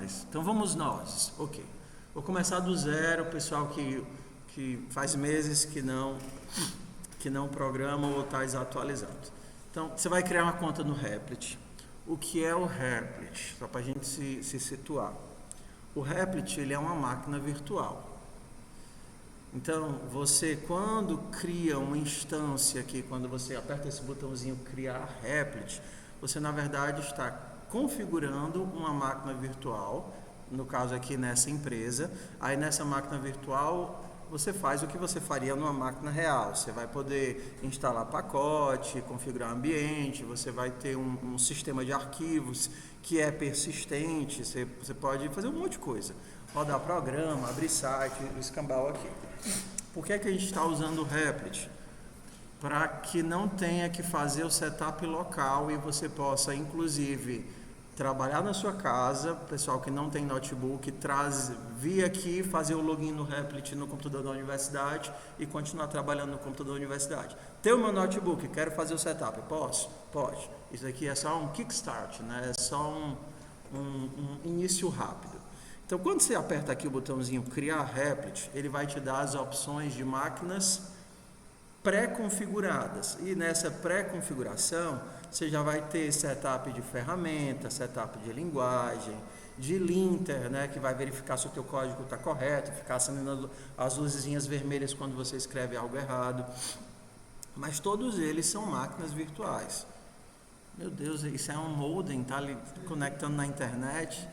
nós. Então vamos nós. Ok. Vou começar do zero, pessoal que faz meses que não programa ou está desatualizado. Então, você vai criar uma conta no Replit. O que é o Replit? Só para a gente se situar. O Replit, ele é uma máquina virtual. Então, você quando cria uma instância aqui, quando você aperta esse botãozinho criar Replit, você na verdade está configurando uma máquina virtual, no caso aqui nessa empresa. Aí nessa máquina virtual você faz o que você faria numa máquina real. Você vai poder instalar pacote, configurar ambiente, você vai ter um sistema de arquivos que é persistente, você pode fazer um monte de coisa. Rodar programa, abrir site, o escambau aqui. Por que é que a gente está usando o Replit? Para que não tenha que fazer o setup local e você possa, inclusive, trabalhar na sua casa, pessoal que não tem notebook, vir aqui, fazer o login no Replit no computador da universidade e continuar trabalhando no computador da universidade. Tem o meu notebook, quero fazer o setup, posso? Pode. Isso aqui é só um kickstart, né? É só um início rápido. Então, quando você aperta aqui o botãozinho criar Replit, ele vai te dar as opções de máquinas pré-configuradas. E nessa pré-configuração, você já vai ter setup de ferramenta, setup de linguagem, de linter, né, que vai verificar se o teu código está correto, ficar acendendo as luzinhas vermelhas quando você escreve algo errado. Mas todos eles são máquinas virtuais. Meu Deus, isso é um modem, tá ali conectando na internet.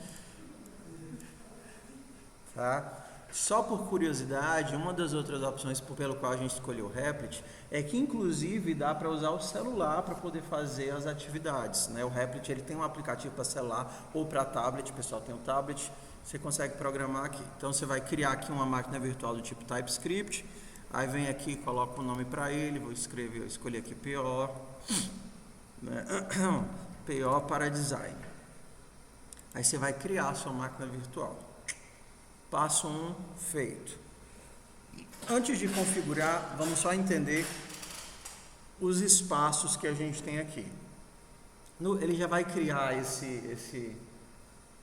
Tá? Só por curiosidade, uma das outras opções pelo qual a gente escolheu o Replit é que inclusive dá para usar o celular para poder fazer as atividades, né? O Replit ele tem um aplicativo para celular ou para tablet, o pessoal tem um tablet, você consegue programar aqui. Então você vai criar aqui uma máquina virtual do tipo TypeScript, aí vem aqui, coloca um nome para ele, vou escolher aqui PO, né? PO para design. Aí você vai criar a sua máquina virtual. Passo 1, feito. Antes de configurar, vamos só entender os espaços que a gente tem aqui. Ele já vai criar esse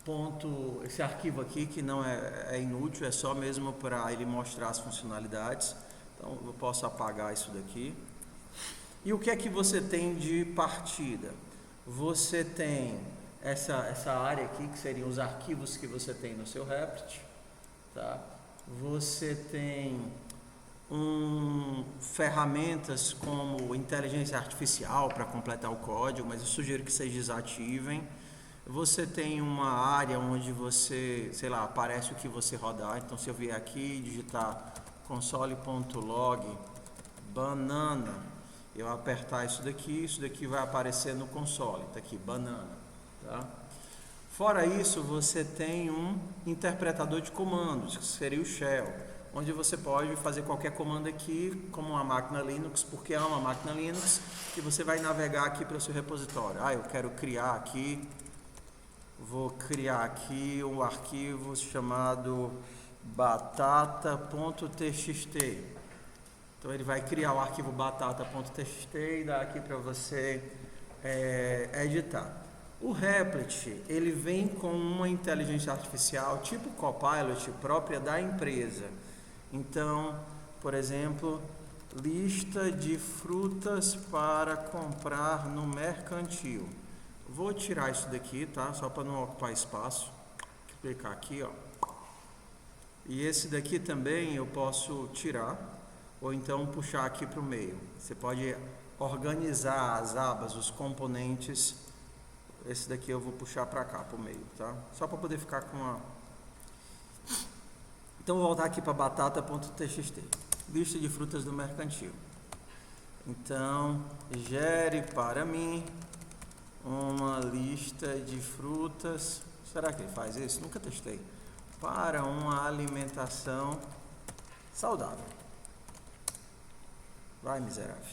ponto, esse arquivo aqui, que não é inútil, é só mesmo para ele mostrar as funcionalidades. Então, eu posso apagar isso daqui. E o que é que você tem de partida? Você tem essa área aqui, que seriam os arquivos que você tem no seu Replit. Tá? Você tem ferramentas como inteligência artificial para completar o código, mas eu sugiro que vocês desativem. Você tem uma área onde você, sei lá, aparece o que você rodar. Então, se eu vier aqui e digitar console.log banana, eu apertar isso daqui vai aparecer no console. Tá aqui, banana. Tá? Fora isso, você tem um interpretador de comandos, que seria o shell, onde você pode fazer qualquer comando aqui, como uma máquina Linux, porque é uma máquina Linux, e você vai navegar aqui para o seu repositório. Eu quero criar aqui, vou criar aqui um arquivo chamado batata.txt. Então ele vai criar o arquivo batata.txt e dar aqui para você editar. O Replit, ele vem com uma inteligência artificial tipo Copilot própria da empresa. Então, por exemplo, lista de frutas para comprar no mercantil. Vou tirar isso daqui, tá? Só para não ocupar espaço. Vou clicar aqui, ó. E esse daqui também eu posso tirar, ou então puxar aqui para o meio. Você pode organizar as abas, os componentes. Esse daqui eu vou puxar para cá, para o meio, tá? Só para poder ficar com a... Então, vou voltar aqui para batata.txt. Lista de frutas do mercantil. Então, gere para mim uma lista de frutas. Será que ele faz isso? Nunca testei. Para uma alimentação saudável. Vai, miserável.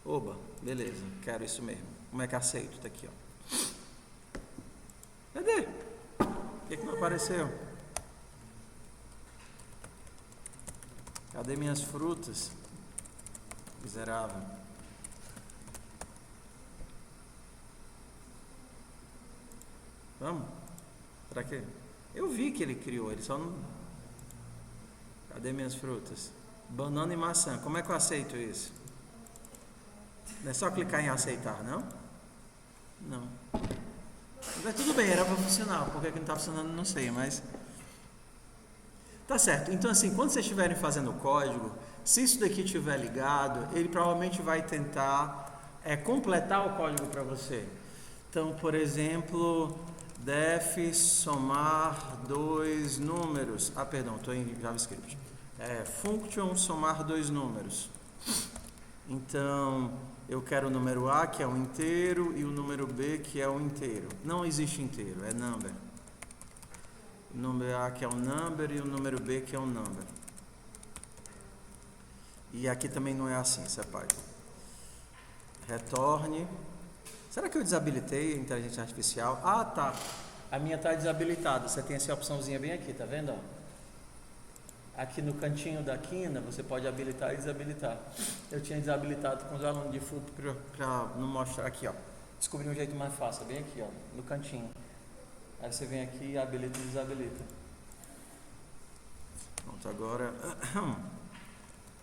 Oba, beleza, quero isso mesmo. Como é que aceito? Tá aqui, ó. Cadê? Por que não apareceu? Cadê minhas frutas? Miserável. Vamos? Pra quê? Eu vi que ele criou, ele só não... Cadê minhas frutas? Banana e maçã. Como é que eu aceito isso? Não é só clicar em aceitar, não? Não. Mas tudo bem, era para funcionar. Por que não está funcionando, não sei, mas... Tá certo. Então, assim, quando vocês estiverem fazendo o código, se isso daqui estiver ligado, ele provavelmente vai tentar completar o código para você. Então, por exemplo, def somar 2 números. Ah, perdão, estou em JavaScript. Function somar 2 números. Então, eu quero o número A, que é um inteiro, e o número B, que é um inteiro. Não existe inteiro, é number. O número A, que é um number, e o número B, que é um number. E aqui também não é assim, isso é Python. Retorne. Será que eu desabilitei a inteligência artificial? Ah, tá. A minha está desabilitada. Você tem essa opçãozinha bem aqui, tá vendo? Aqui no cantinho da quina, você pode habilitar e desabilitar. Eu tinha desabilitado com os alunos de FUP para não mostrar aqui, ó. Descobri um jeito mais fácil, bem aqui, ó, no cantinho. Aí você vem aqui e habilita e desabilita. Pronto, agora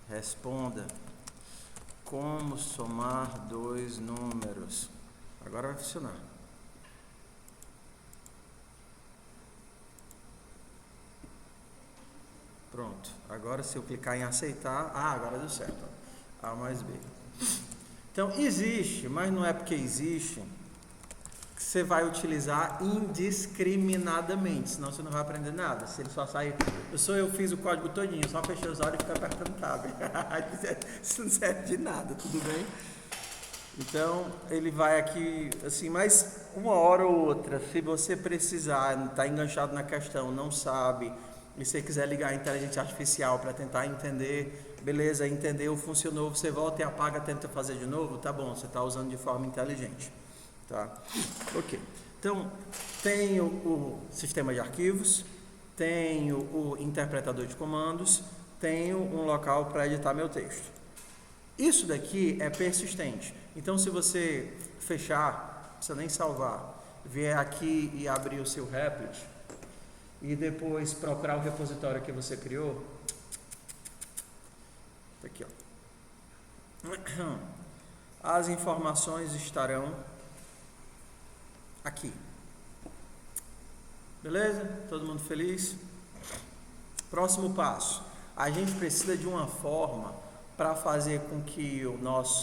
responda. Como somar 2 números? Agora vai funcionar. Pronto. Agora se eu clicar em aceitar, agora deu certo. A mais B. Então existe, mas não é porque existe que você vai utilizar indiscriminadamente, senão você não vai aprender nada. Se ele só sair, eu fiz o código todinho, só fechei os olhos e fiquei apertando tab. Isso não serve de nada, tudo bem? Então ele vai aqui assim, mas uma hora ou outra, se você precisar, está enganchado na questão, não sabe, e você quiser ligar a inteligência artificial para tentar entender, beleza, entendeu, funcionou, você volta e apaga, tenta fazer de novo, tá bom, você está usando de forma inteligente. Tá? Ok. Então, tenho o sistema de arquivos, tenho o interpretador de comandos, tenho um local para editar meu texto. Isso daqui é persistente. Então, se você fechar, não precisa nem salvar, vier aqui e abrir o seu Replit e depois procurar o repositório que você criou, tá aqui, ó. As informações estarão aqui. Beleza? Todo mundo feliz? Próximo passo. A gente precisa de uma forma para fazer com que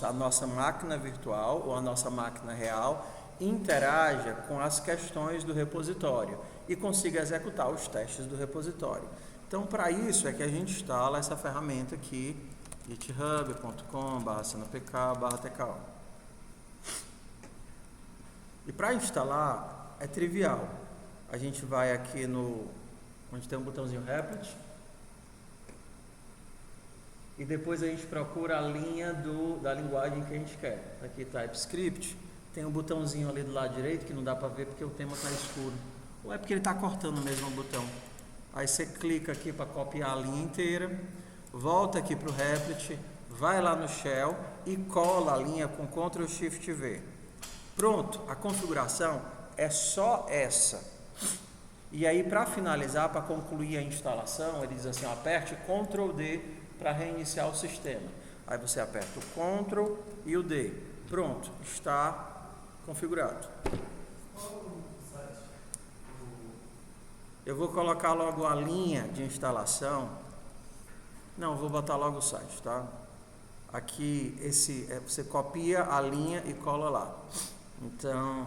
a nossa máquina virtual ou a nossa máquina real interaja com as questões do repositório e consiga executar os testes do repositório. Então, para isso é que a gente instala essa ferramenta aqui, github.com/cnpk/tko. E para instalar é trivial. A gente vai aqui onde tem um botãozinho Replit e depois a gente procura a linha da linguagem que a gente quer. Aqui TypeScript, tem um botãozinho ali do lado direito que não dá para ver porque o tema está escuro. Ou é porque ele está cortando mesmo o botão. Aí você clica aqui para copiar a linha inteira, volta aqui para o Replit, vai lá no Shell e cola a linha com Ctrl Shift V. Pronto, a configuração é só essa. E aí, para finalizar, para concluir a instalação, ele diz assim, aperte Ctrl D para reiniciar o sistema. Aí você aperta o Ctrl e o D. Pronto, está configurado. Eu vou colocar logo a linha de instalação. Não, vou botar logo o site, tá? Aqui, você copia a linha e cola lá. Então,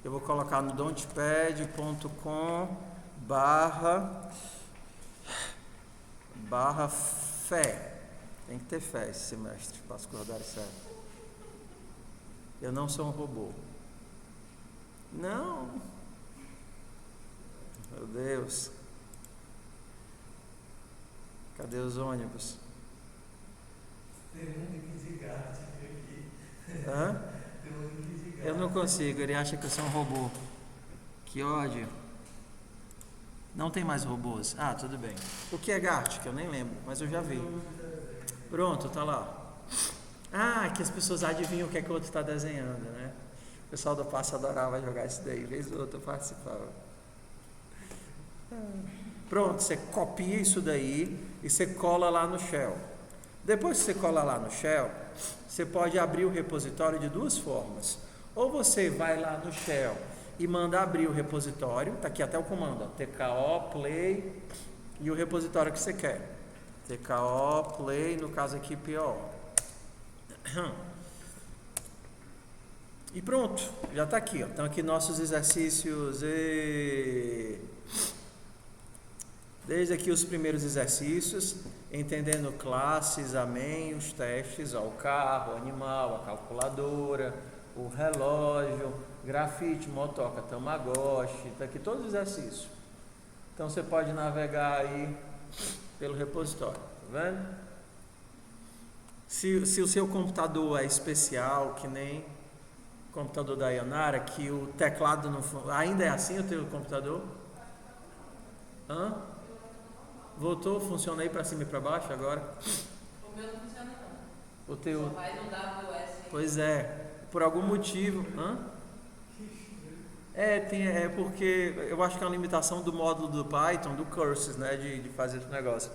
eu vou colocar no dontpad.com/fé. Tem que ter fé esse semestre para as coisas darem certo. Eu não sou um robô. Não. Meu Deus. Cadê os ônibus? Tem um link de gato aqui. Hã? Eu não consigo, ele acha que eu sou um robô. Que ódio. Não tem mais robôs. Ah, tudo bem. O que é Gart? Que eu nem lembro, mas eu já vi. Pronto, tá lá. Ah, que as pessoas adivinham o que é que o outro está desenhando, né? O pessoal do passo adorava jogar isso daí, vez ou outra eu participava. Pronto, você copia isso daí e você cola lá no shell. Depois que você cola lá no shell, você pode abrir o repositório de duas formas. Ou você vai lá no shell e manda abrir o repositório, está aqui até o comando, ó, tko play e o repositório que você quer. tko play, no caso aqui PO. E pronto, já está aqui, ó. Estão aqui nossos exercícios. Desde aqui os primeiros exercícios, entendendo classes, amém, os testes, ó, o carro, o animal, a calculadora, o relógio, grafite, motoca, tamagotchi, está aqui todos os exercícios. Então você pode navegar aí pelo repositório, tá vendo? Se o seu computador é especial, que nem o computador da Ionara, que o teclado não ainda é assim o teu computador? Hã? Voltou? Funciona aí para cima e para baixo agora? O meu não funciona não. O teu? Só vai no WS. Pois é, por algum motivo. Hã? É porque eu acho que é uma limitação do módulo do Python, do Curses, né? De fazer esse negócio.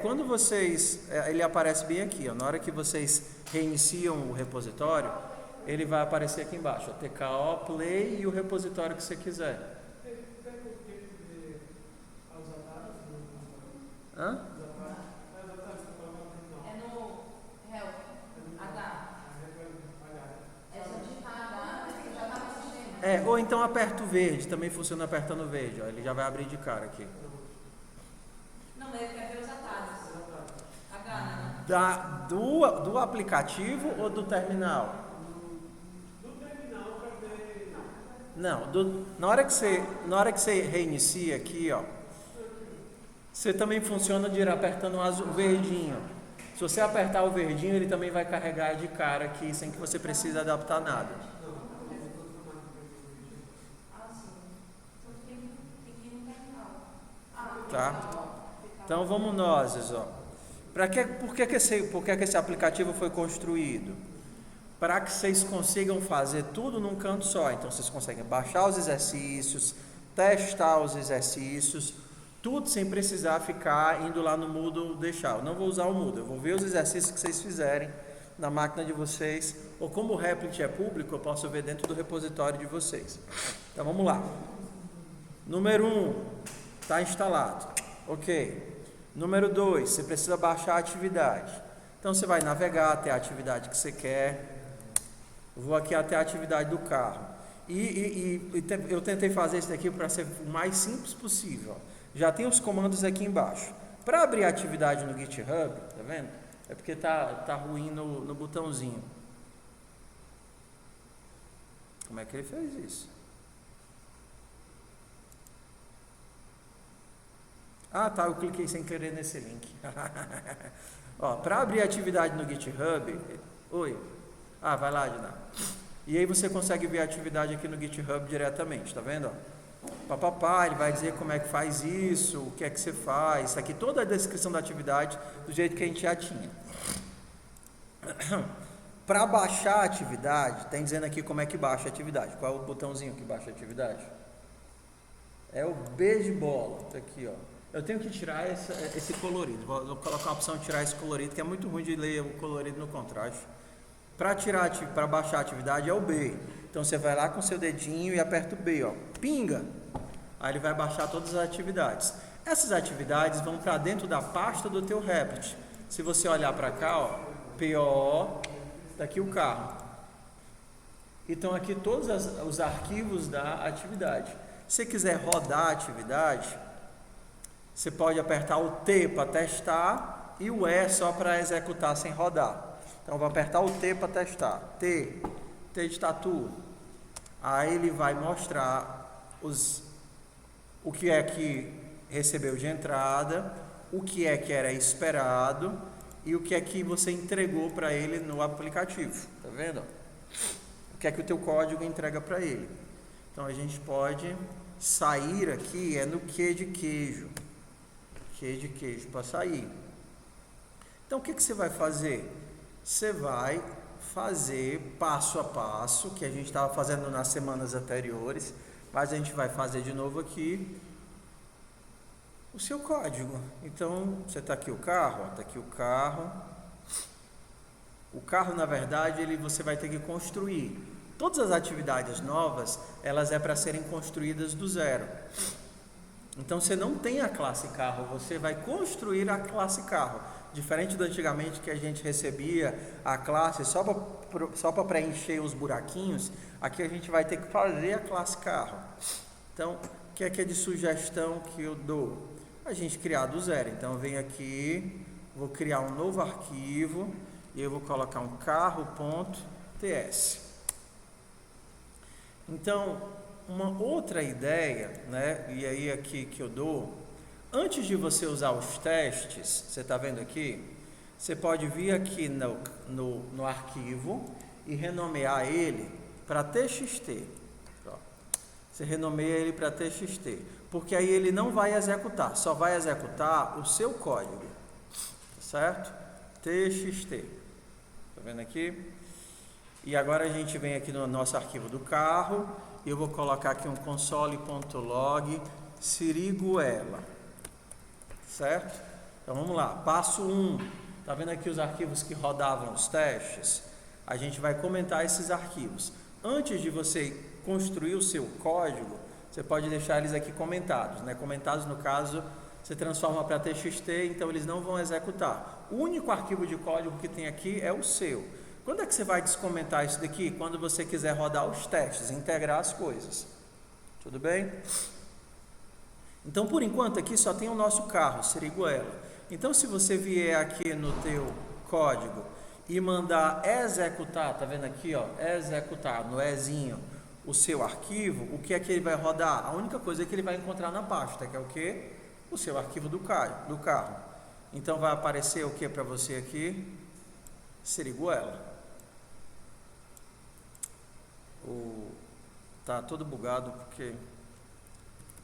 Quando vocês. Ele aparece bem aqui, ó. Na hora que vocês reiniciam o repositório, ele vai aparecer aqui embaixo, ó, tko play e o repositório que você quiser. Hã? É no help, H. É só digitar H, você já está no sistema. Ou então aperta o verde, também funciona apertando o verde, ó. Ele já vai abrir de cara aqui. Não, mas ele quer ver os atalhos. H, né? Do aplicativo ou do terminal? Do terminal para ver. Não, na hora que você reinicia aqui, ó, você também funciona de ir apertando o verdinho. Se você apertar o verdinho, ele também vai carregar de cara aqui, sem que você precise adaptar nada. Ah, sim. Então tem que ir no terminal. Tá? Então vamos nós, ó. Por que esse aplicativo foi construído? Para que vocês consigam fazer tudo num canto só. Então vocês conseguem baixar os exercícios, testar os exercícios, tudo sem precisar ficar indo lá no Moodle deixar. Eu não vou usar o Moodle, eu vou ver os exercícios que vocês fizerem na máquina de vocês, ou como o Replit é público, eu posso ver dentro do repositório de vocês. Então vamos lá. Número 1, está instalado. Ok. Número 2, você precisa baixar a atividade. Então você vai navegar até a atividade que você quer. Eu vou aqui até a atividade do carro. Eu tentei fazer isso daqui para ser o mais simples possível. Já tem os comandos aqui embaixo. Para abrir a atividade no GitHub, tá vendo? É porque tá ruim no botãozinho. Como é que ele fez isso? Ah, tá, eu cliquei sem querer nesse link. Ó, para abrir a atividade no GitHub, vai lá, Dina. E aí você consegue ver a atividade aqui no GitHub diretamente, tá vendo? Papapá, ele vai dizer como é que faz isso, o que é que você faz, isso aqui, toda a descrição da atividade do jeito que a gente já tinha. Para baixar a atividade, tem dizendo aqui como é que baixa a atividade. Qual é o botãozinho que baixa a atividade? É o B de bola, tá aqui, ó. Eu tenho que tirar esse colorido. Vou colocar a opção de tirar esse colorido, que é muito ruim de ler o colorido no contraste. Para baixar a atividade é o B. Então você vai lá com seu dedinho e aperta o B, ó. Pinga. Aí ele vai baixar todas as atividades. Essas atividades vão para dentro da pasta do teu Replit. Se você olhar para cá, ó, PO, tá aqui o carro. Então aqui todos os arquivos da atividade. Se você quiser rodar a atividade, você pode apertar o T para testar e o E só para executar sem rodar. Então vou apertar o T para testar. T de tatu. Aí ele vai mostrar o que é que recebeu de entrada, o que é que era esperado e o que é que você entregou para ele no aplicativo. Tá vendo? O que é que o teu código entrega para ele. Então a gente pode sair aqui no Q de queijo. Q de queijo para sair. Então o que você vai fazer? Você vai fazer passo a passo, que a gente estava fazendo nas semanas anteriores. mas a gente vai fazer de novo aqui o seu código. Então, você está aqui o carro, está aqui o carro. O carro, na verdade, você vai ter que construir. Todas as atividades novas, elas é para serem construídas do zero. Então, você não tem a classe carro, você vai construir a classe carro. Diferente do antigamente que a gente recebia a classe só para preencher os buraquinhos, aqui a gente vai ter que fazer a classe carro. Então, o que é de sugestão que eu dou? A gente criar do zero. Então, eu venho aqui, vou criar um novo arquivo e eu vou colocar um carro.ts. Então, uma outra ideia, né? E aí aqui que eu dou, antes de você usar os testes, você está vendo aqui? Você pode vir aqui no arquivo e renomear ele para txt. Você renomeia ele para txt, porque aí ele não vai executar, só vai executar o seu código, certo? Txt. Está vendo aqui? E agora a gente vem aqui no nosso arquivo do carro e eu vou colocar aqui um console.log Siriguela, certo? Então vamos lá, passo 1. Está vendo aqui os arquivos que rodavam os testes? A gente vai comentar esses arquivos. Antes de você construir o seu código, você pode deixar eles aqui comentados, né? Comentados, no caso, você transforma para txt, então eles não vão executar. O único arquivo de código que tem aqui é o seu. Quando é que você vai descomentar isso daqui? Quando você quiser rodar os testes, integrar as coisas. Tudo bem? Então, por enquanto, aqui só tem o nosso carro, Siriguela. Então, se você vier aqui no teu código e mandar executar, tá vendo aqui, ó, executar no ezinho o seu arquivo, o que é que ele vai rodar? A única coisa que ele vai encontrar na pasta, que é o quê? O seu arquivo do carro. Então, vai aparecer o que para você aqui? Siriguela. Tá todo bugado porque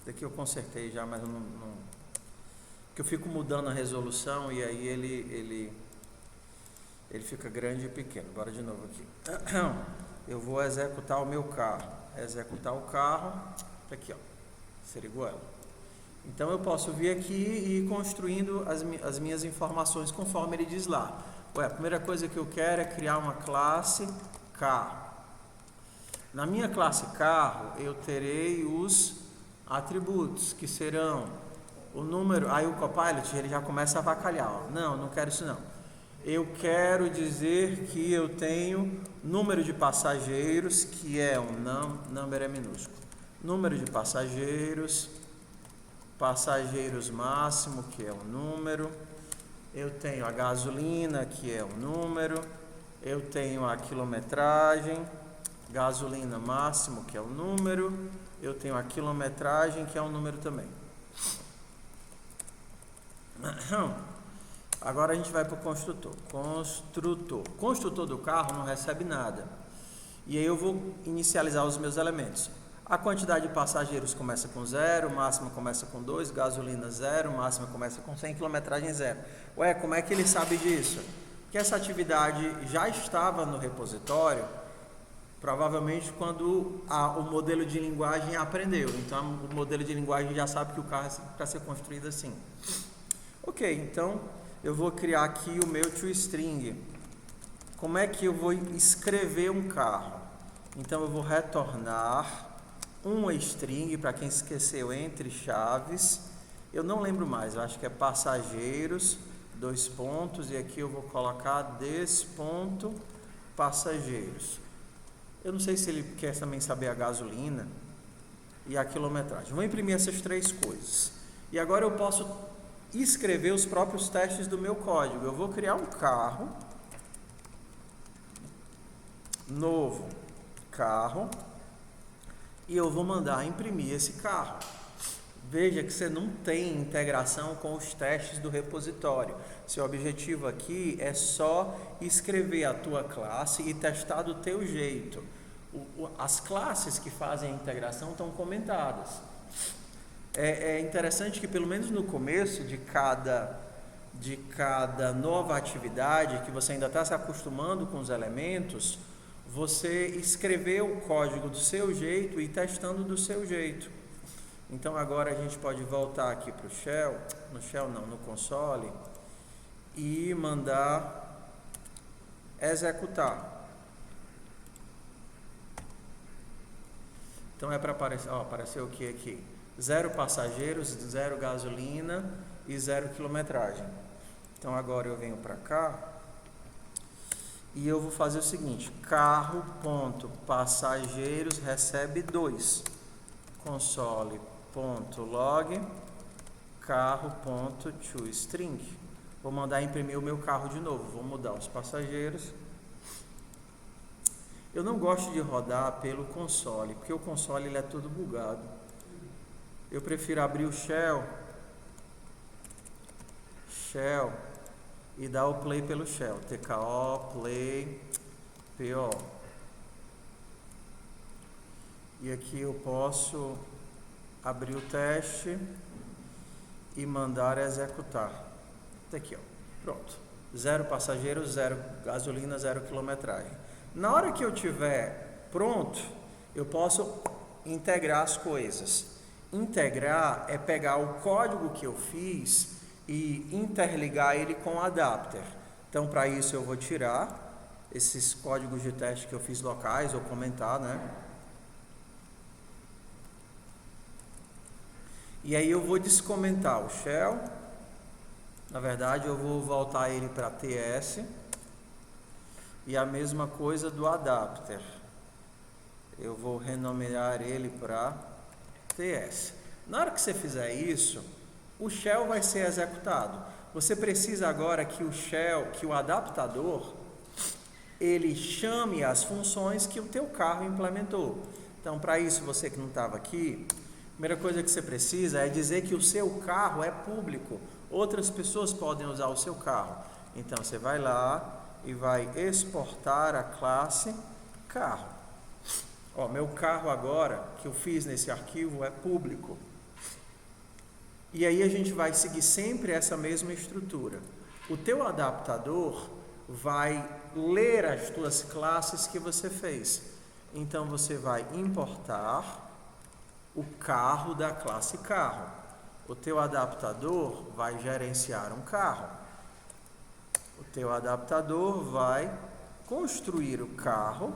daqui eu consertei já, mas não porque eu fico mudando a resolução e aí ele fica grande e pequeno. Bora de novo aqui. Eu vou executar o meu carro. Executar o carro. Tá aqui, ó. Siriguela. Então eu posso vir aqui e ir construindo as minhas informações conforme ele diz lá. A primeira coisa que eu quero é criar uma classe carro. Na minha classe carro, eu terei os atributos, que serão o número. Aí o Copilot, ele já começa a avacalhar. Ó. Não quero isso não. Eu quero dizer que eu tenho número de passageiros, que é um number é minúsculo. Número de passageiros máximo, que é um número. Eu tenho a gasolina, que é um número. Eu tenho a quilometragem. Gasolina máximo, que é o número. Eu tenho a quilometragem, que é um número também. Agora a gente vai para o construtor. Construtor do carro não recebe nada. E aí eu vou inicializar os meus elementos. A quantidade de passageiros começa com 0, máxima começa com 2, gasolina 0, máxima começa com 100, quilometragem 0. Como é que ele sabe disso? Que essa atividade já estava no repositório, provavelmente quando o modelo de linguagem aprendeu. Então, o modelo de linguagem já sabe que o carro é para ser construído assim. Ok, então eu vou criar aqui o meu toString. Como é que eu vou escrever um carro? Então, eu vou retornar uma string, para quem esqueceu, entre chaves. Eu não lembro mais, eu acho que é passageiros, 2 pontos, e aqui eu vou colocar passageiros. Eu não sei se ele quer também saber a gasolina e a quilometragem. Vou imprimir essas 3 coisas. E agora eu posso escrever os próprios testes do meu código. Eu vou criar um carro, novo carro, e eu vou mandar imprimir esse carro. Veja que você não tem integração com os testes do repositório. Seu objetivo aqui é só escrever a tua classe e testar do teu jeito. As classes que fazem a integração estão comentadas. É interessante que pelo menos no começo de cada nova atividade, que você ainda está se acostumando com os elementos, você escrever o código do seu jeito e ir testando do seu jeito. Então agora a gente pode voltar aqui para o shell, no console, e mandar executar. Então é para aparecer, apareceu o que aqui? 0 passageiros, 0 gasolina e 0 quilometragem. Então agora eu venho para cá e eu vou fazer o seguinte: carro.passageiros recebe 2, console.log carro.toString. Vou mandar imprimir o meu carro de novo. Vou mudar os passageiros. Eu não gosto de rodar pelo console, porque o console ele é todo bugado. Eu prefiro abrir o shell e dar o play pelo shell. TKO, play, PO. E aqui eu posso abrir o teste e mandar executar. Tá aqui, ó. Pronto. 0 passageiros, 0 gasolina, 0 quilometragem. Na hora que eu tiver pronto, eu posso integrar as coisas. Integrar é pegar o código que eu fiz e interligar ele com o adapter. Então, para isso eu vou tirar esses códigos de teste que eu fiz locais ou comentar, né? E aí eu vou descomentar o shell. Na verdade, eu vou voltar ele para TS. E a mesma coisa do adapter. Eu vou renomear ele para TS. Na hora que você fizer isso, o shell vai ser executado. Você precisa agora que o adaptador, ele chame as funções que o teu carro implementou. Então, para isso, você que não estava aqui, a primeira coisa que você precisa é dizer que o seu carro é público. Outras pessoas podem usar o seu carro. Então, você vai lá e vai exportar a classe carro. Ó, meu carro agora, que eu fiz nesse arquivo, é público. E aí a gente vai seguir sempre essa mesma estrutura. O teu adaptador vai ler as tuas classes que você fez. Então você vai importar o carro da classe carro. O teu adaptador vai gerenciar um carro. O teu adaptador vai construir o carro.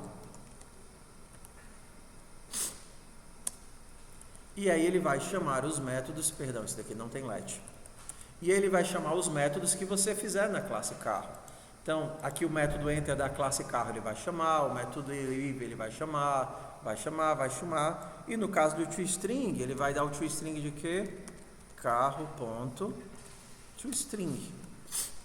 E aí ele vai chamar os métodos, perdão, esse daqui não tem let. E ele vai chamar os métodos que você fizer na classe carro. Então, aqui o método enter da classe carro ele vai chamar, o método leave ele vai chamar. E no caso do toString, ele vai dar o toString de quê? Carro.toString.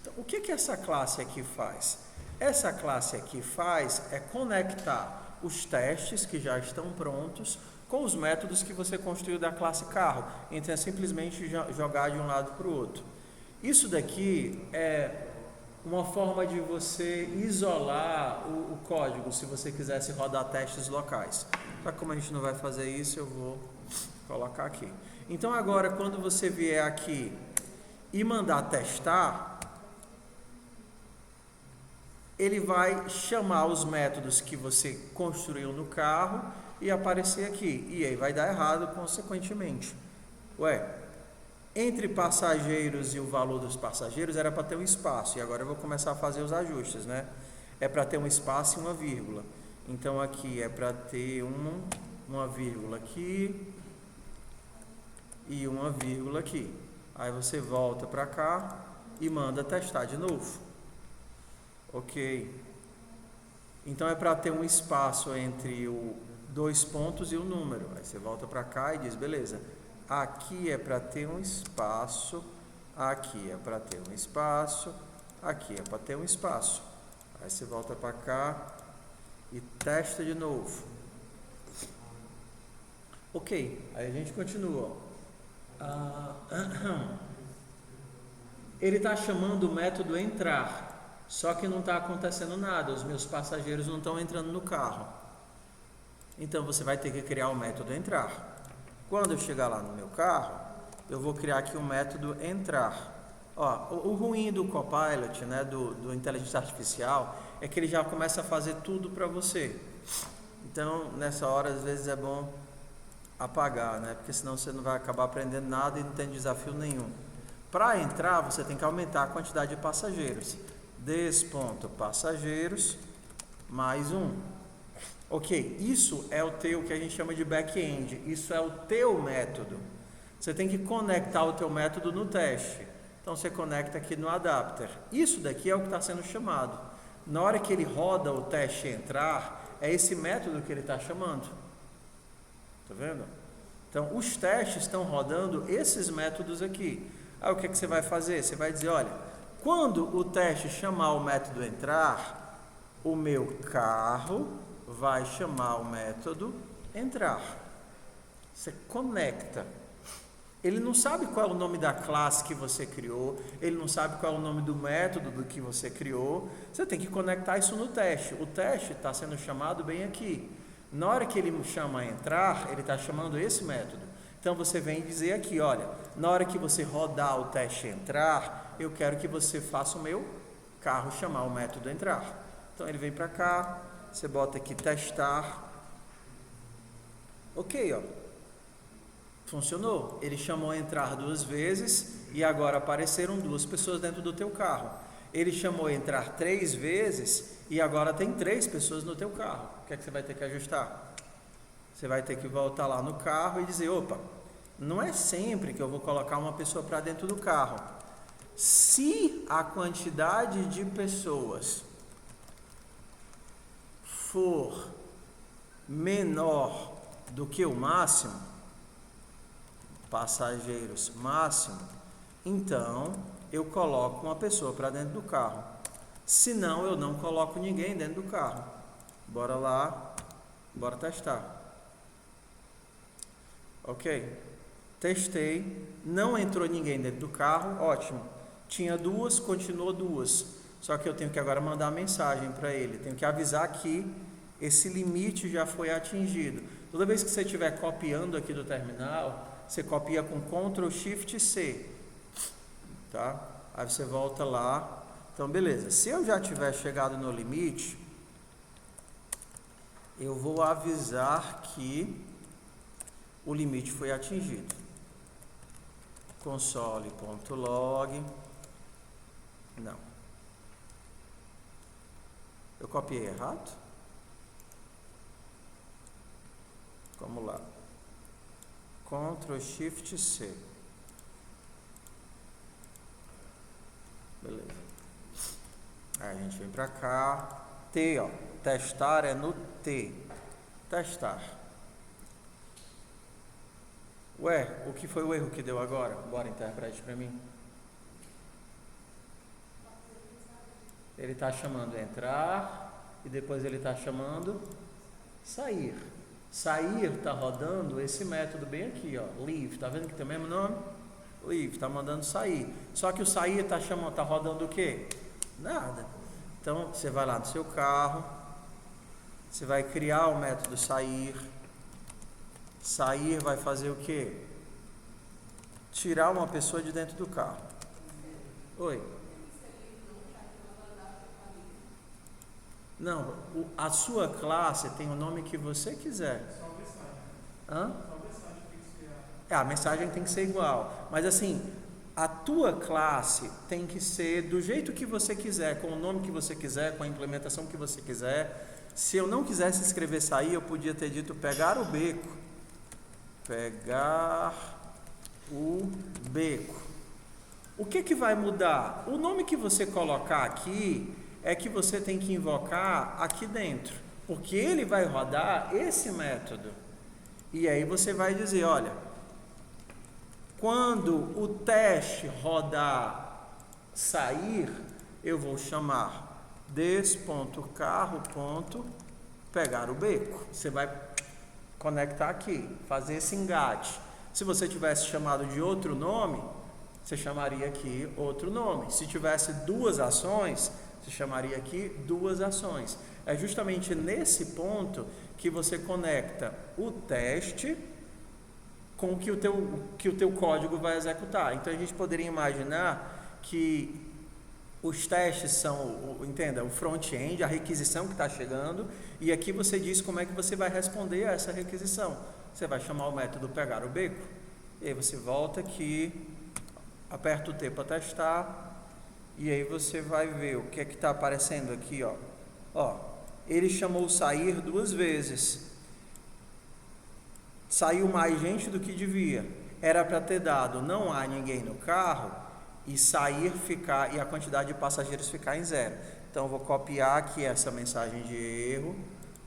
Então, o que essa classe aqui faz? Essa classe aqui faz é conectar os testes que já estão prontos com os métodos que você construiu da classe carro. Então é simplesmente jogar de um lado para o outro. Isso daqui é uma forma de você isolar o código, se você quisesse rodar testes locais. Só que como a gente não vai fazer isso, eu vou colocar aqui. Então agora, quando você vier aqui e mandar testar, ele vai chamar os métodos que você construiu no carro e aparecer aqui. E aí vai dar errado consequentemente. Entre passageiros e o valor dos passageiros era para ter um espaço. E agora eu vou começar a fazer os ajustes, né? É para ter um espaço e uma vírgula. Então aqui é para ter uma vírgula aqui e uma vírgula aqui. Aí você volta para cá e manda testar de novo. Ok. Então é para ter um espaço entre o 2 pontos e o número. Aí você volta para cá e diz, beleza, aqui é para ter um espaço, aqui é para ter um espaço, aqui é para ter um espaço. Aí você volta para cá e testa de novo. Ok, aí a gente continua. Ele está chamando o método entrar, só que não está acontecendo nada, os meus passageiros não estão entrando no carro. Então você vai ter que criar o método entrar. Quando eu chegar lá no meu carro, eu vou criar aqui o método entrar. Ó, o ruim do Copilot, né, do inteligência artificial, é que ele já começa a fazer tudo para você. Então, nessa hora, às vezes é bom apagar, né? Porque senão você não vai acabar aprendendo nada e não tem desafio nenhum. Para entrar, você tem que aumentar a quantidade de passageiros. Des.passageiros mais 1. Ok, isso é o teu que a gente chama de back-end. Isso é o teu método. Você tem que conectar o teu método no teste. Então você conecta aqui no adapter. Isso daqui é o que está sendo chamado. Na hora que ele roda o teste entrar, é esse método que ele está chamando. Tá vendo? Então os testes estão rodando esses métodos aqui. Aí o que você vai fazer? Você vai dizer, olha, quando o teste chamar o método entrar, o meu carro vai chamar o método entrar. Você conecta. Ele não sabe qual é o nome da classe que você criou, ele não sabe qual é o nome do método do que você criou. Você tem que conectar isso no teste. O teste está sendo chamado bem aqui. Na hora que ele chama entrar, ele está chamando esse método. Então você vem dizer aqui, olha, na hora que você rodar o teste entrar, eu quero que você faça o meu carro chamar o método entrar. Então ele vem para cá, você bota aqui testar. Ok, ó. Funcionou. Ele chamou entrar 2 vezes e agora apareceram 2 pessoas dentro do teu carro. Ele chamou entrar 3 vezes e agora tem 3 pessoas no teu carro. O que é que você vai ter que ajustar? Você vai ter que voltar lá no carro e dizer, opa, não é sempre que eu vou colocar uma pessoa para dentro do carro. Se a quantidade de pessoas for menor do que o máximo, passageiros máximo, então eu coloco uma pessoa para dentro do carro. Se não, eu não coloco ninguém dentro do carro. Bora lá, bora testar. Ok, testei, não entrou ninguém dentro do carro, ótimo. Tinha 2, continuou 2. Só que eu tenho que agora mandar mensagem para ele, tenho que avisar que esse limite já foi atingido. Toda vez que você estiver copiando aqui do terminal, você copia com Ctrl Shift C, tá? Aí você volta lá. Então beleza, se eu já tiver chegado no limite, eu vou avisar que o limite foi atingido. Console.log. Não, eu copiei errado. Vamos lá, Ctrl Shift C. Beleza. Aí a gente vem pra cá. T, ó. Testar é no T. Testar. Ué, o que foi o erro que deu agora? Bora, interprete para mim. Ele está chamando entrar e depois ele está chamando sair. Sair está rodando esse método bem aqui, ó, leave. Tá vendo que tem o mesmo nome? Leave, está mandando sair. Só que o sair está rodando o quê? Nada. Então você vai lá no seu carro, você vai criar o método sair. Sair vai fazer o quê? Tirar uma pessoa de dentro do carro. Oi. Não, a sua classe tem o nome que você quiser. Só a mensagem. Hã? Só a mensagem tem que ser A mensagem tem que ser igual. Mas assim, a tua classe tem que ser do jeito que você quiser, com o nome que você quiser, com a implementação que você quiser. Se eu não quisesse escrever sair, eu podia ter dito pegar o beco. Pegar o beco. O que vai mudar? O nome que você colocar aqui é que você tem que invocar aqui dentro, porque ele vai rodar esse método. E aí você vai dizer, olha, quando o teste rodar sair, eu vou chamar des.carro.pegar o beco. Você vai conectar aqui, fazer esse engate. Se você tivesse chamado de outro nome, você chamaria aqui outro nome. Se tivesse 2 ações, você chamaria aqui 2 ações. É justamente nesse ponto que você conecta o teste com o que o teu código vai executar. Então a gente poderia imaginar que Os testes são, entenda, o front-end, a requisição que está chegando, e aqui você diz como é que você vai responder a essa requisição. Você vai chamar o método pegar o beco, e aí você volta aqui, aperta o T para testar, e aí você vai ver o que é que está aparecendo aqui, ó. Ele chamou sair 2 vezes, saiu mais gente do que devia, era para ter dado não há ninguém no carro, e sair ficar, e a quantidade de passageiros ficar em 0. Então eu vou copiar aqui essa mensagem de erro,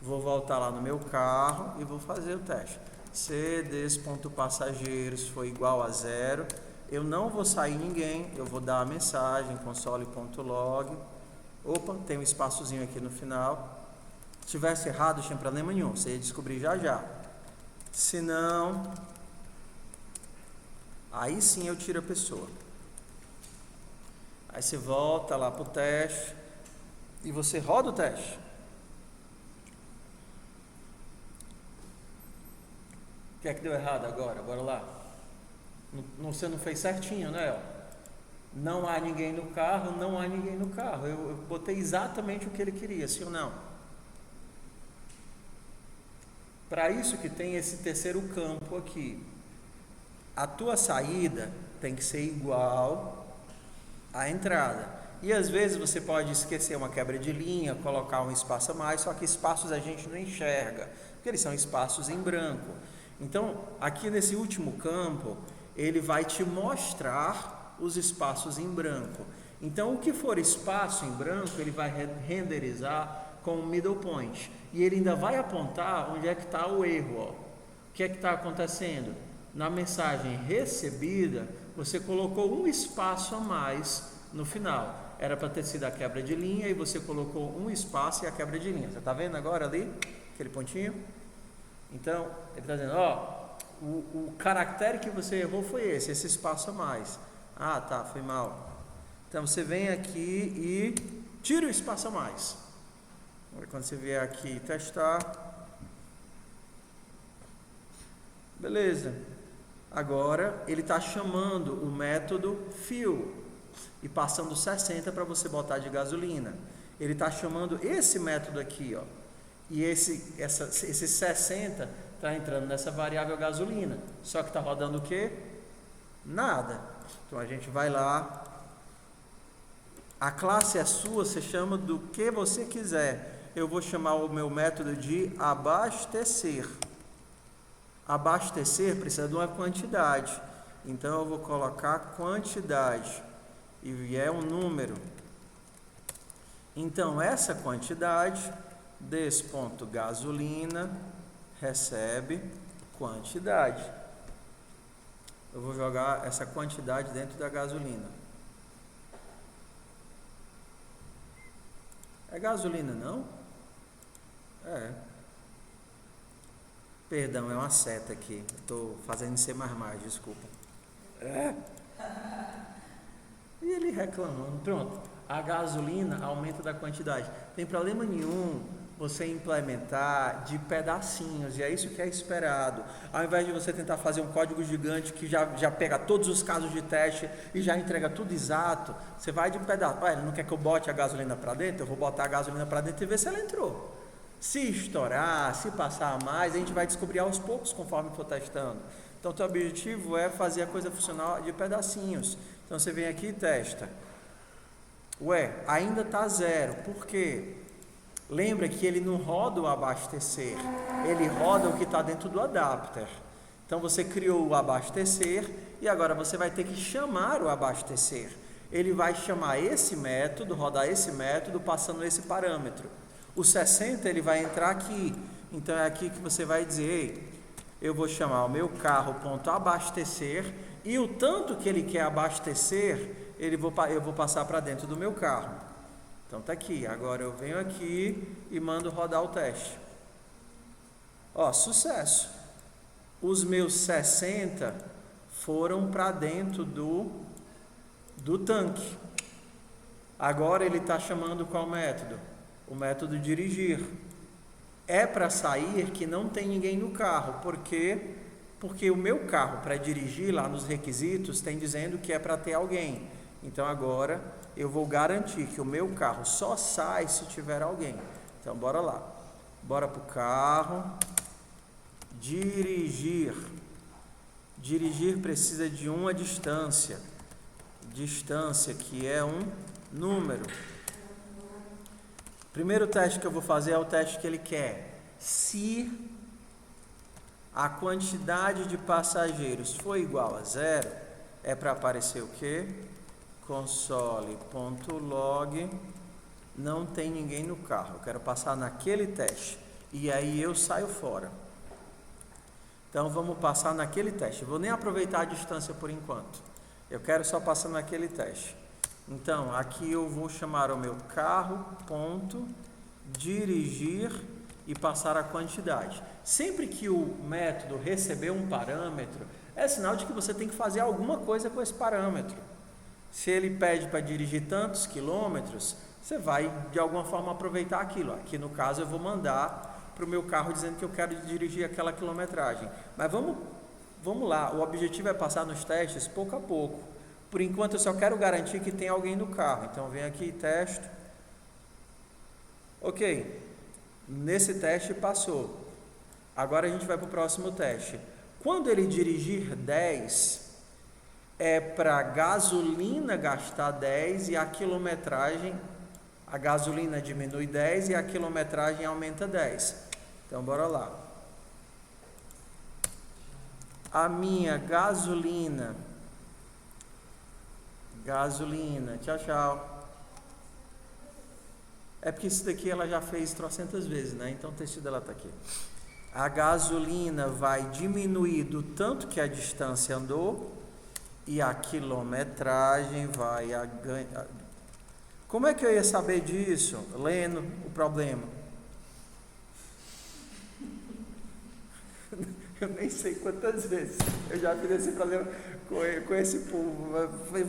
vou voltar lá no meu carro e vou fazer o teste. cds.passageiros foi igual a 0. Eu não vou sair ninguém, eu vou dar a mensagem console.log. Opa, tem um espaçozinho aqui no final. Se tivesse errado, não tinha problema nenhum, você ia descobrir já já. Se não, aí sim eu tiro a pessoa. Aí você volta lá para o teste e você roda o teste. O que é que deu errado agora? Bora lá. Você não fez certinho, né? Não há ninguém no carro, não há ninguém no carro. Eu botei exatamente o que ele queria, sim ou não? Para isso que tem esse terceiro campo aqui. A tua saída tem que ser igual à entrada. E às vezes você pode esquecer uma quebra de linha, colocar um espaço a mais, só que espaços a gente não enxerga, porque eles são espaços em branco. Então, aqui nesse último campo, ele vai te mostrar os espaços em branco. Então, o que for espaço em branco, ele vai renderizar com o middle point. E ele ainda vai apontar onde é que está o erro. O que é que está acontecendo? Na mensagem recebida, você colocou um espaço a mais no final. Era para ter sido a quebra de linha e você colocou um espaço e a quebra de linha. Você está vendo agora ali? Aquele pontinho? Então, ele está dizendo, o caractere que você errou foi esse espaço a mais. Ah, tá, foi mal. Então, você vem aqui e tira o espaço a mais. Quando você vier aqui testar, beleza. Agora ele está chamando o método fill e passando 60 para você botar de gasolina. Ele está chamando esse método aqui, e esse 60 está entrando nessa variável gasolina. Só que está rodando o quê? Nada. Então a gente vai lá. A classe é sua, você chama do que você quiser. Eu vou chamar o meu método de abastecer. Abastecer precisa de uma quantidade. Então eu vou colocar quantidade. E é um número. Então essa quantidade, des.gasolina, recebe quantidade. Eu vou jogar essa quantidade dentro da gasolina. É gasolina, não? É. Perdão, é uma seta aqui. Estou fazendo C++, desculpa. É. E ele reclamando. Pronto. A gasolina aumenta da quantidade. Tem problema nenhum você implementar de pedacinhos. E é isso que é esperado. Ao invés de você tentar fazer um código gigante que já pega todos os casos de teste e já entrega tudo exato, você vai de pedaço. Ele não quer que eu bote a gasolina para dentro? Eu vou botar a gasolina para dentro e ver se ela entrou. Se estourar, se passar a mais, a gente vai descobrir aos poucos conforme for testando. Então, o teu objetivo é fazer a coisa funcionar de pedacinhos. Então, você vem aqui e testa. Ainda está 0. Por quê? Lembra que ele não roda o abastecer, ele roda o que está dentro do adapter. Então, você criou o abastecer e agora você vai ter que chamar o abastecer. Ele vai chamar esse método, rodar esse método, passando esse parâmetro. O 60 ele vai entrar aqui, então é aqui que você vai dizer, eu vou chamar o meu carro.abastecer e o tanto que ele quer abastecer, eu vou passar para dentro do meu carro. Então tá aqui, agora eu venho aqui e mando rodar o teste. Sucesso! Os meus 60 foram para dentro do tanque. Agora ele está chamando qual método? O método dirigir. É para sair que não tem ninguém no carro. Por quê? Porque o meu carro, para dirigir lá nos requisitos, tem dizendo que é para ter alguém. Então agora eu vou garantir que o meu carro só sai se tiver alguém. Então bora lá. Bora para o carro. Dirigir. Dirigir precisa de uma distância. Distância que é um número. Primeiro teste que eu vou fazer é o teste que ele quer. Se a quantidade de passageiros for igual a 0, é para aparecer o quê? Console.log, não tem ninguém no carro. Eu quero passar naquele teste. E aí eu saio fora. Então vamos passar naquele teste. Eu vou nem aproveitar a distância por enquanto. Eu quero só passar naquele teste. Então aqui eu vou chamar o meu carro, ponto, dirigir e passar a quantidade. Sempre que o método receber um parâmetro, é sinal de que você tem que fazer alguma coisa com esse parâmetro. Se ele pede para dirigir tantos quilômetros, você vai de alguma forma aproveitar aquilo. Aqui no caso eu vou mandar para o meu carro dizendo que eu quero dirigir aquela quilometragem. Mas vamos lá, o objetivo é passar nos testes pouco a pouco. Por enquanto eu só quero garantir que tem alguém no carro. Então vem aqui, testo. Ok, nesse teste passou. Agora a gente vai para o próximo teste. Quando ele dirigir 10, é para gasolina gastar 10 e a quilometragem, a gasolina diminui 10 e a quilometragem aumenta 10. Então bora lá. A minha gasolina, tchau, tchau. É porque isso daqui ela já fez trocentas vezes, né? Então o texto dela está aqui. A gasolina vai diminuir do tanto que a distância andou e a quilometragem vai ganhar. Como é que eu ia saber disso? Lendo o problema. Eu nem sei quantas vezes eu já fiz esse problema com esse povo.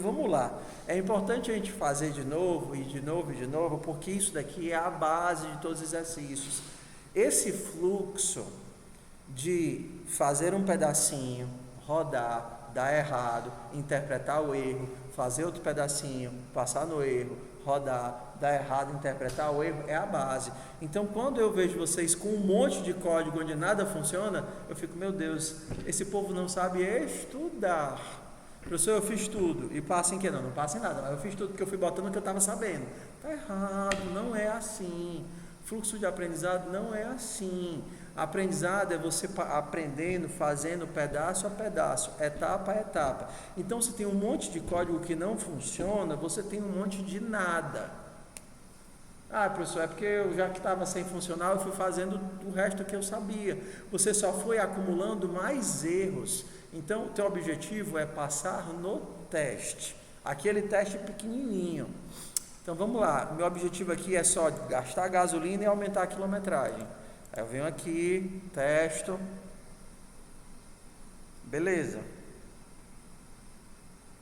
Vamos lá. É importante a gente fazer de novo, e de novo, e de novo, porque isso daqui é a base de todos os exercícios. Esse fluxo de fazer um pedacinho, rodar, dar errado, interpretar o erro, fazer outro pedacinho, passar no erro, rodar, dar errado, interpretar o erro, é a base. Então quando eu vejo vocês com um monte de código onde nada funciona, eu fico, meu Deus, esse povo não sabe estudar. Professor, eu fiz tudo, e passa em que? Não passa em nada, mas eu fiz tudo porque eu fui botando o que eu estava sabendo. Está errado, não é assim. Fluxo de aprendizado não é assim. Aprendizado é você aprendendo, fazendo pedaço a pedaço, etapa a etapa. Então, se tem um monte de código que não funciona, você tem um monte de nada. Ah, professor, é porque eu já que estava sem funcionar, eu fui fazendo o resto que eu sabia. Você só foi acumulando mais erros. Então, o teu objetivo é passar no teste. Aquele teste pequenininho. Então, vamos lá. Meu objetivo aqui é só gastar gasolina e aumentar a quilometragem. Aí eu venho aqui, testo. Beleza.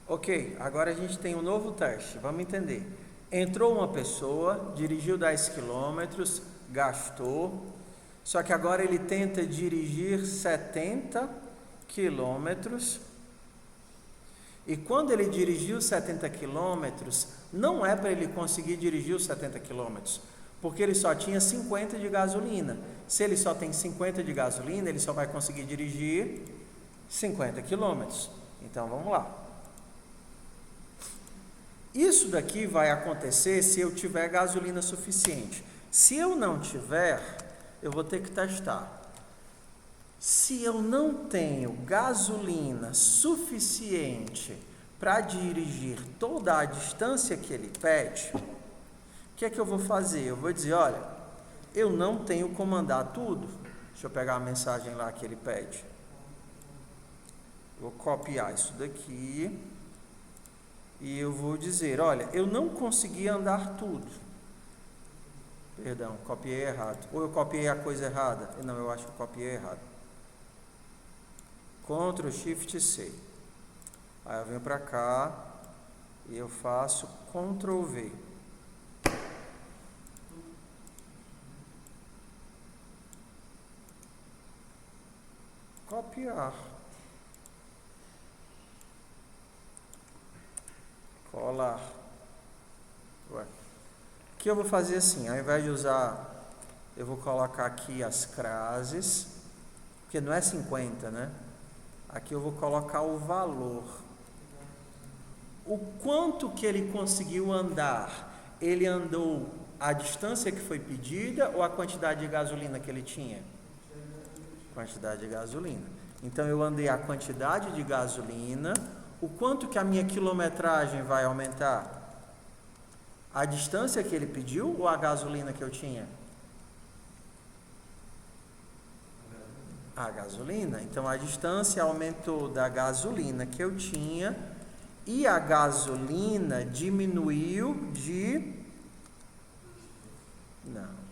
Ok, agora a gente tem um novo teste. Vamos entender. Entrou uma pessoa, dirigiu 10 quilômetros, gastou, só que agora ele tenta dirigir 70 quilômetros, e quando ele dirigiu 70 quilômetros, não é para ele conseguir dirigir os 70 quilômetros, porque ele só tinha 50 de gasolina. Se ele só tem 50 de gasolina, ele só vai conseguir dirigir 50 quilômetros. Então vamos lá. Isso daqui vai acontecer se eu tiver gasolina suficiente. Se eu não tiver, eu vou ter que testar. Se eu não tenho gasolina suficiente para dirigir toda a distância que ele pede, o que é que eu vou fazer? Eu vou dizer, olha, eu não tenho como andar tudo. Deixa eu pegar a mensagem lá que ele pede. Vou copiar isso daqui. E eu vou dizer, olha, eu não consegui andar tudo. Perdão, copiei errado. Ou eu copiei a coisa errada? Não, eu acho que eu copiei errado. Ctrl Shift C. Aí eu venho para cá e eu faço Ctrl V. Copiar. colar. Ué. Aqui eu vou fazer assim, ao invés de usar, eu vou colocar aqui as crases, porque não é 50, né? Aqui eu vou colocar o valor. O quanto que ele conseguiu andar? Ele andou a distância que foi pedida ou a quantidade de gasolina que ele tinha? Quantidade de gasolina. Então eu andei a quantidade de gasolina. O quanto que a minha quilometragem vai aumentar? A distância que ele pediu ou a gasolina que eu tinha? A gasolina. Então a distância aumentou da gasolina que eu tinha e a gasolina diminuiu de... Não.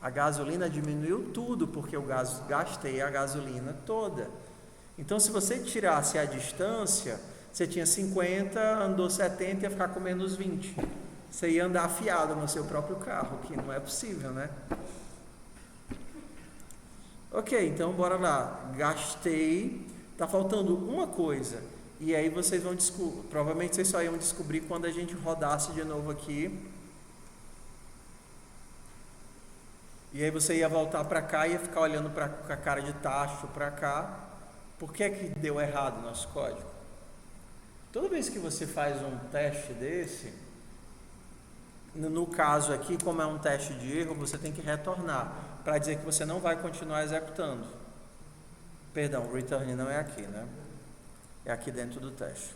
A gasolina diminuiu tudo porque eu gastei a gasolina toda. Então se você tirasse a distância, você tinha 50, andou 70 e ia ficar com menos 20. Você ia andar afiado no seu próprio carro, que não é possível, né? Ok, então bora lá. Gastei, tá faltando uma coisa. E aí vocês vão descobrir, provavelmente vocês só iam descobrir quando a gente rodasse de novo aqui. E aí você ia voltar para cá e ia ficar olhando com a cara de tacho para cá. Por que é que deu errado o nosso código? Toda vez que você faz um teste desse, no caso aqui, como é um teste de erro, você tem que retornar para dizer que você não vai continuar executando. Perdão, o return não é aqui, né? É aqui dentro do teste.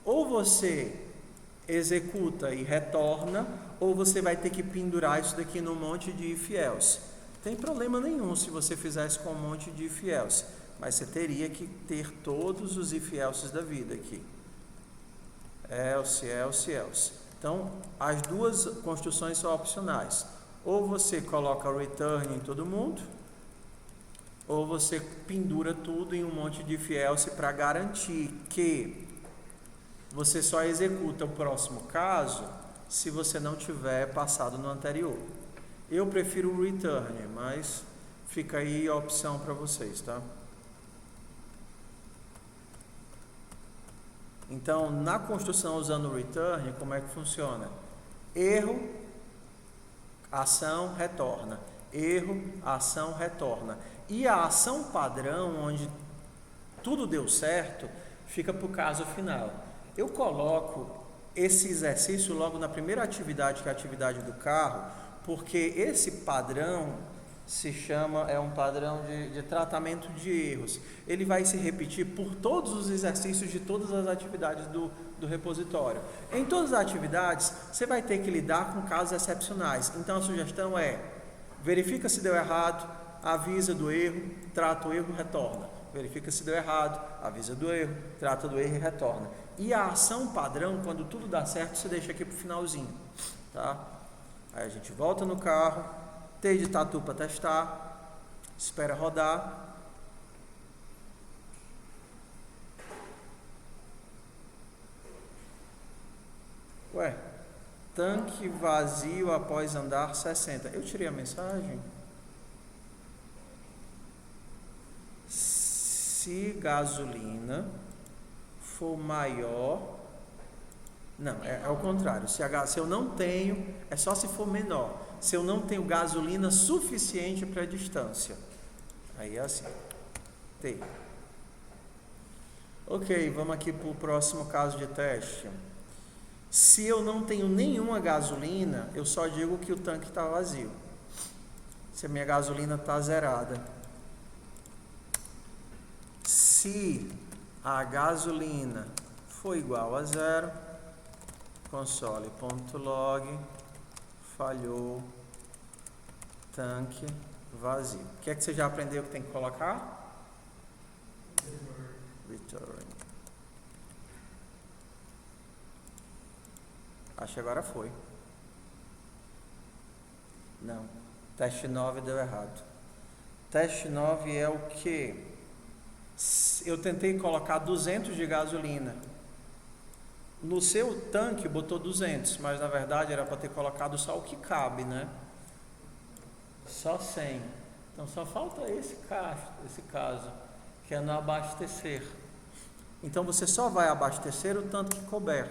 Ou você executa e retorna, ou você vai ter que pendurar isso daqui num monte de if else. Não tem problema nenhum se você fizer isso com um monte de if else, mas você teria que ter todos os if elses da vida aqui. Else, else, else. Então, as duas construções são opcionais. Ou você coloca o return em todo mundo, ou você pendura tudo em um monte de if else para garantir que você só executa o próximo caso se você não tiver passado no anterior. Eu prefiro o return, mas fica aí a opção para vocês, tá? Então, na construção usando o return, como é que funciona? Erro, ação, retorna. Erro, ação, retorna. E a ação padrão, onde tudo deu certo, fica para o caso final. Eu coloco esse exercício logo na primeira atividade, que é a atividade do carro, porque esse padrão se chama, é um padrão de tratamento de erros. Ele vai se repetir por todos os exercícios de todas as atividades do repositório. Em todas as atividades, você vai ter que lidar com casos excepcionais. Então a sugestão é, verifica se deu errado, avisa do erro, trata o erro, retorna. Verifica se deu errado, avisa do erro, trata do erro e retorna. E a ação padrão, quando tudo dá certo, você deixa aqui para o finalzinho, tá? Aí a gente volta no carro, tem de tatu para testar, espera rodar. Ué, tanque vazio após andar 60. Eu tirei a mensagem. Se gasolina for maior... Não, é ao contrário. Se eu não tenho, é só se for menor. Se eu não tenho gasolina suficiente para a distância. Aí é assim. Tem. Ok, vamos aqui para o próximo caso de teste. Se eu não tenho nenhuma gasolina, eu só digo que o tanque está vazio. Se a minha gasolina está zerada. Se a gasolina for igual a zero, console.log, falhou, tanque vazio. O que é que você já aprendeu que tem que colocar? Return. Acho que agora foi. Não. Teste 9 deu errado. Teste 9 é o que? Eu tentei colocar 200 de gasolina. No seu tanque botou 200, mas na verdade era para ter colocado só o que cabe, né? Só 100. Então só falta esse caso, que é no abastecer. Então você só vai abastecer o tanto que couber.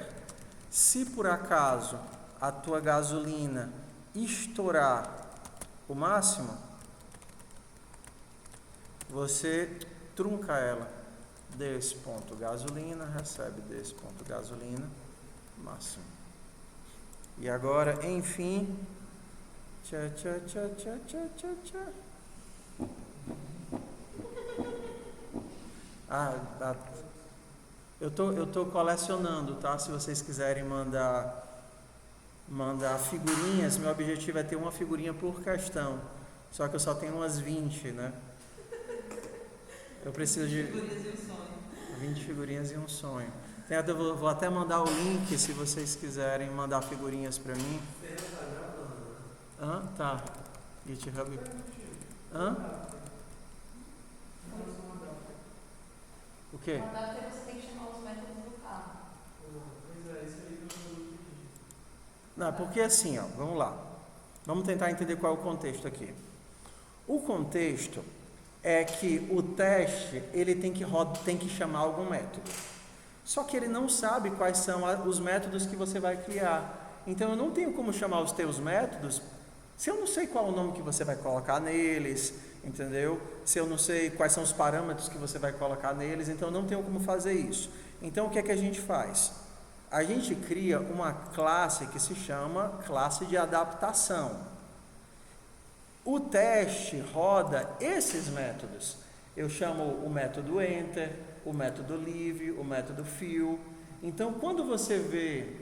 Se por acaso a tua gasolina estourar o máximo, você trunca ela desse ponto gasolina, recebe desse ponto gasolina, máximo. E agora, enfim, eu tô colecionando, tá? Se vocês quiserem mandar figurinhas, meu objetivo é ter uma figurinha por questão. Só que eu só tenho umas 20, né? Eu preciso de 20 figurinhas e um sonho. Eu vou até mandar o link se vocês quiserem mandar figurinhas para mim. Tá. GitHub. O quê? Você tem que chamar os métodos do carro. Não, porque assim, vamos lá. Vamos tentar entender qual é o contexto aqui. O contexto é que o teste, ele tem que chamar algum método. Só que ele não sabe quais são os métodos que você vai criar. Então eu não tenho como chamar os teus métodos se eu não sei qual é o nome que você vai colocar neles, entendeu? Se eu não sei quais são os parâmetros que você vai colocar neles, então eu não tenho como fazer isso. Então o que é que a gente faz? A gente cria uma classe que se chama classe de adaptação. O teste roda esses métodos. Eu chamo o método enter, o método leave, o método fill. Então, quando você vê...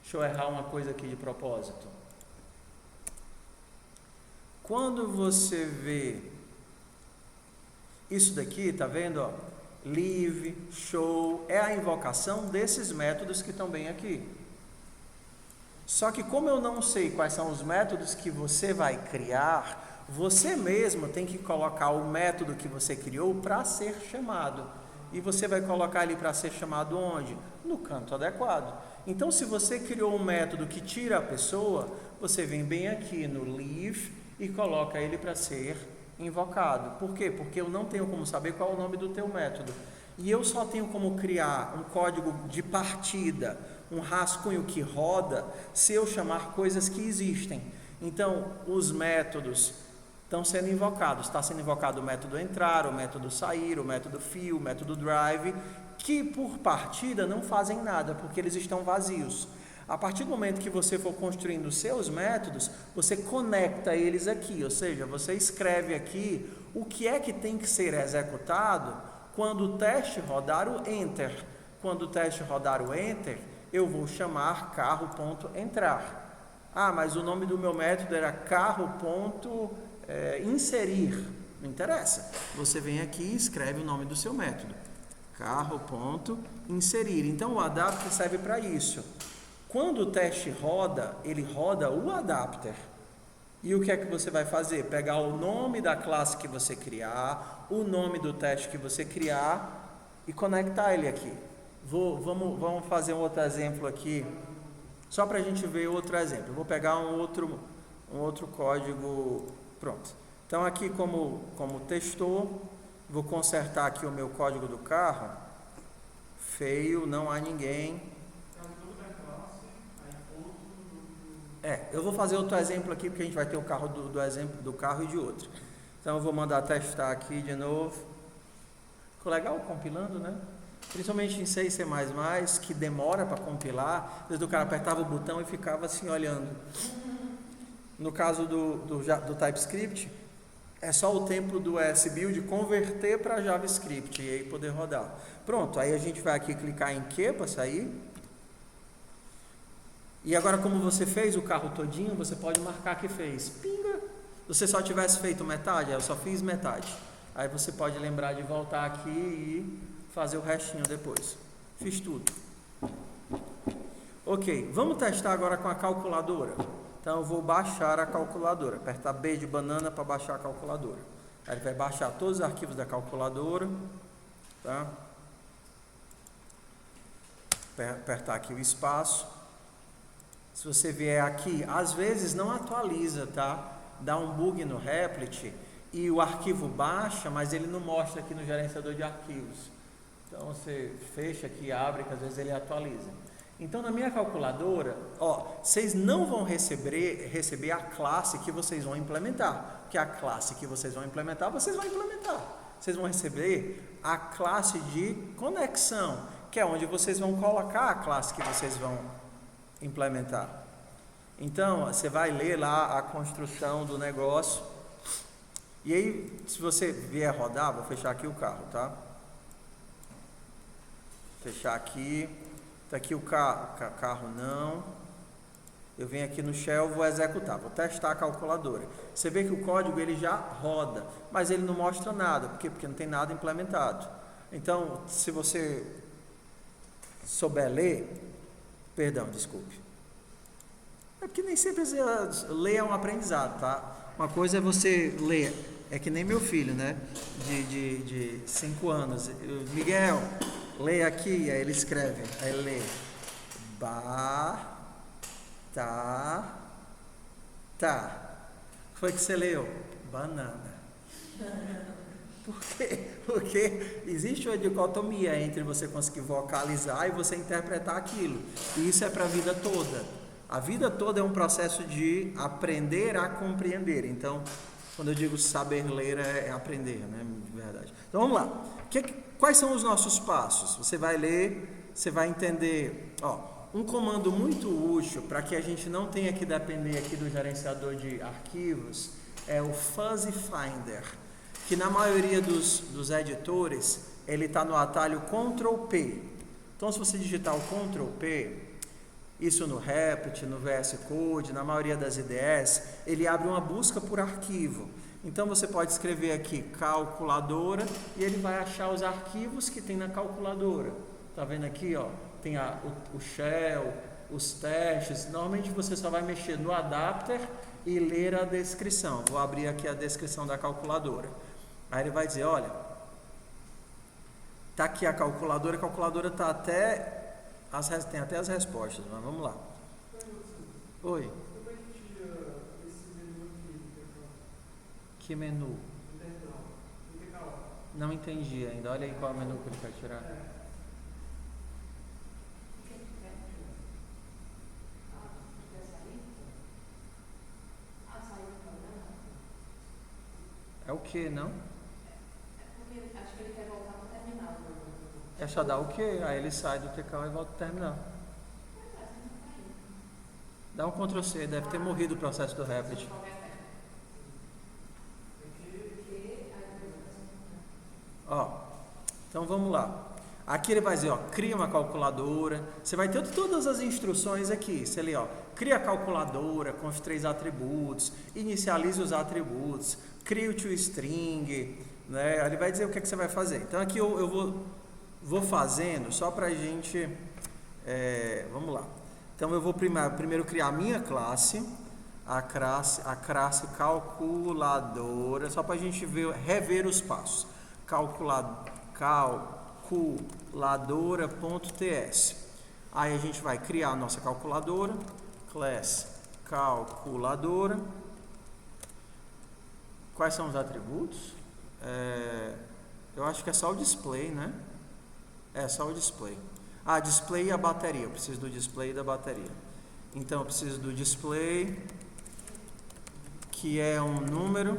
Deixa eu errar uma coisa aqui de propósito. Quando você vê isso daqui, tá vendo? Leave, show, é a invocação desses métodos que estão bem aqui. Só que como eu não sei quais são os métodos que você vai criar, você mesmo tem que colocar o método que você criou para ser chamado. E você vai colocar ele para ser chamado onde? No canto adequado. Então, se você criou um método que tira a pessoa, você vem bem aqui no leave e coloca ele para ser invocado. Por quê? Porque eu não tenho como saber qual é o nome do teu método. E eu só tenho como criar um código de partida, um rascunho que roda, se eu chamar coisas que existem. Então, os métodos estão sendo invocados. Está sendo invocado o método entrar, o método sair, o método fill, o método drive, que por partida não fazem nada, porque eles estão vazios. A partir do momento que você for construindo os seus métodos, você conecta eles aqui, ou seja, você escreve aqui o que é que tem que ser executado quando o teste rodar o enter. Quando o teste rodar o enter, eu vou chamar carro.entrar. Mas o nome do meu método era carro.inserir. Não interessa. Você vem aqui e escreve o nome do seu método. Carro.inserir. Então o adapter serve para isso. Quando o teste roda, ele roda o adapter. E o que é que você vai fazer? Pegar o nome da classe que você criar, o nome do teste que você criar e conectar ele aqui. Vamos fazer um outro exemplo aqui, só para a gente ver outro exemplo. Eu vou pegar um outro código, pronto. Então aqui como testou, vou consertar aqui o meu código do carro, feio, não há ninguém. Eu vou fazer outro exemplo aqui, porque a gente vai ter o carro do exemplo do carro e de outro. Então eu vou mandar testar aqui de novo. Ficou legal compilando, né? Principalmente em C e C++, que demora para compilar. Às vezes o cara apertava o botão e ficava assim olhando. No caso do TypeScript, é só o tempo do SBuild converter para JavaScript e aí poder rodar. Pronto, aí a gente vai aqui clicar em Q para sair. E agora, como você fez o carro todinho, você pode marcar que fez. Pinga! Se você só tivesse feito metade, eu só fiz metade. Aí você pode lembrar de voltar aqui e fazer o restinho depois. Fiz tudo. Ok, vamos testar agora com a calculadora. Então eu vou baixar a calculadora. Apertar B de banana para baixar a calculadora. Aí ele vai baixar todos os arquivos da calculadora. Tá? Apertar aqui o espaço. Se você vier aqui, às vezes não atualiza, tá? Dá um bug no Replit e o arquivo baixa, mas ele não mostra aqui no gerenciador de arquivos. Então você fecha aqui e abre, que às vezes ele atualiza. Então, na minha calculadora, vocês não vão receber a classe que vocês vão implementar, porque a classe que vocês vão implementar. Vocês vão receber a classe de conexão, que é onde vocês vão colocar a classe que vocês vão implementar. Então, você vai ler lá a construção do negócio. E aí, se você vier rodar, vou fechar aqui o carro, tá? Fechar aqui. Tá aqui o carro não. Eu venho aqui no shell, vou executar, vou testar a calculadora. Você vê que o código ele já roda, mas ele não mostra nada. Por quê? Porque não tem nada implementado. Então, se você souber ler, desculpe. É porque nem sempre ler é um aprendizado, tá? Uma coisa é você ler, é que nem meu filho, né? De 5 anos. Miguel, leia aqui, aí ele escreve, aí ele lê. Tá. Foi que você leu? Banana. Por quê? Porque existe uma dicotomia entre você conseguir vocalizar e você interpretar aquilo. E isso é para a vida toda. A vida toda é um processo de aprender a compreender. Então, quando eu digo saber ler, é aprender, né? De verdade. Então, vamos lá. Quais são os nossos passos? Você vai ler, você vai entender. Um comando muito útil para que a gente não tenha que depender aqui do gerenciador de arquivos é o Fuzzy Finder, que na maioria dos editores ele está no atalho Ctrl+P. Então, se você digitar o Ctrl+P, isso no Replit, no VS Code, na maioria das IDEs, ele abre uma busca por arquivo. Então, você pode escrever aqui calculadora e ele vai achar os arquivos que tem na calculadora. Tá vendo aqui, tem o shell, os testes. Normalmente você só vai mexer no adapter e ler a descrição. Vou abrir aqui a descrição da calculadora. Aí ele vai dizer, olha, tá aqui a calculadora tá até tem até as respostas, mas vamos lá. Oi. Como é que tira esse menu aqui? Que menu? Não entendi ainda. Olha aí qual é o menu que ele quer tirar. É o que, não? Porque acho que ele quer voltar para o terminal. É só dar o que? Aí ele sai do TK e volta ao terminal. Dá um Ctrl C, deve ter morrido o processo do Replit. Então vamos lá. Aqui ele vai dizer, cria uma calculadora. Você vai ter todas as instruções aqui. Você lê, cria a calculadora com os 3 atributos, inicialize os atributos, cria o toString, né? Ele vai dizer o que você vai fazer. Então aqui eu vou fazendo só para a gente, vamos lá. Então eu vou primeiro criar a minha classe, a classe calculadora, só para a gente rever os passos. Calculadora.ts. Aí a gente vai criar a nossa calculadora, class calculadora. Quais são os atributos? Eu acho que é só o display, né? É só o display. Display e a bateria. Eu preciso do display e da bateria. Então eu preciso do display, que é um número,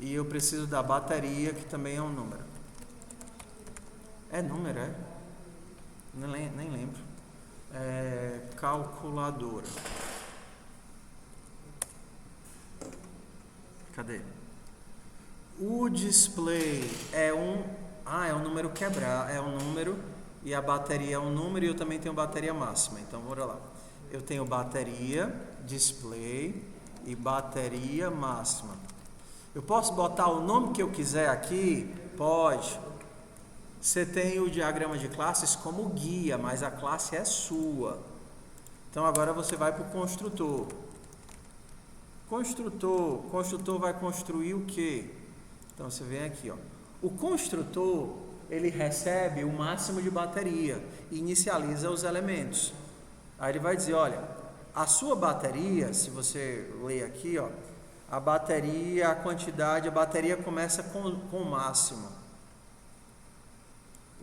e eu preciso da bateria, que também é um número. É número, é? Nem lembro. Calculadora. Cadê? O display é um número quebrado, é um número, e a bateria é um número, e eu também tenho bateria máxima. Então, bora lá. Eu tenho bateria, display e bateria máxima. Eu posso botar o nome que eu quiser aqui? Pode. Você tem o diagrama de classes como guia, mas a classe é sua. Então, agora você vai para o construtor. Construtor vai construir o quê? Então, você vem aqui, O construtor, ele recebe o máximo de bateria e inicializa os elementos. Aí ele vai dizer, olha, a sua bateria, se você ler aqui, a bateria, a bateria começa com o máximo.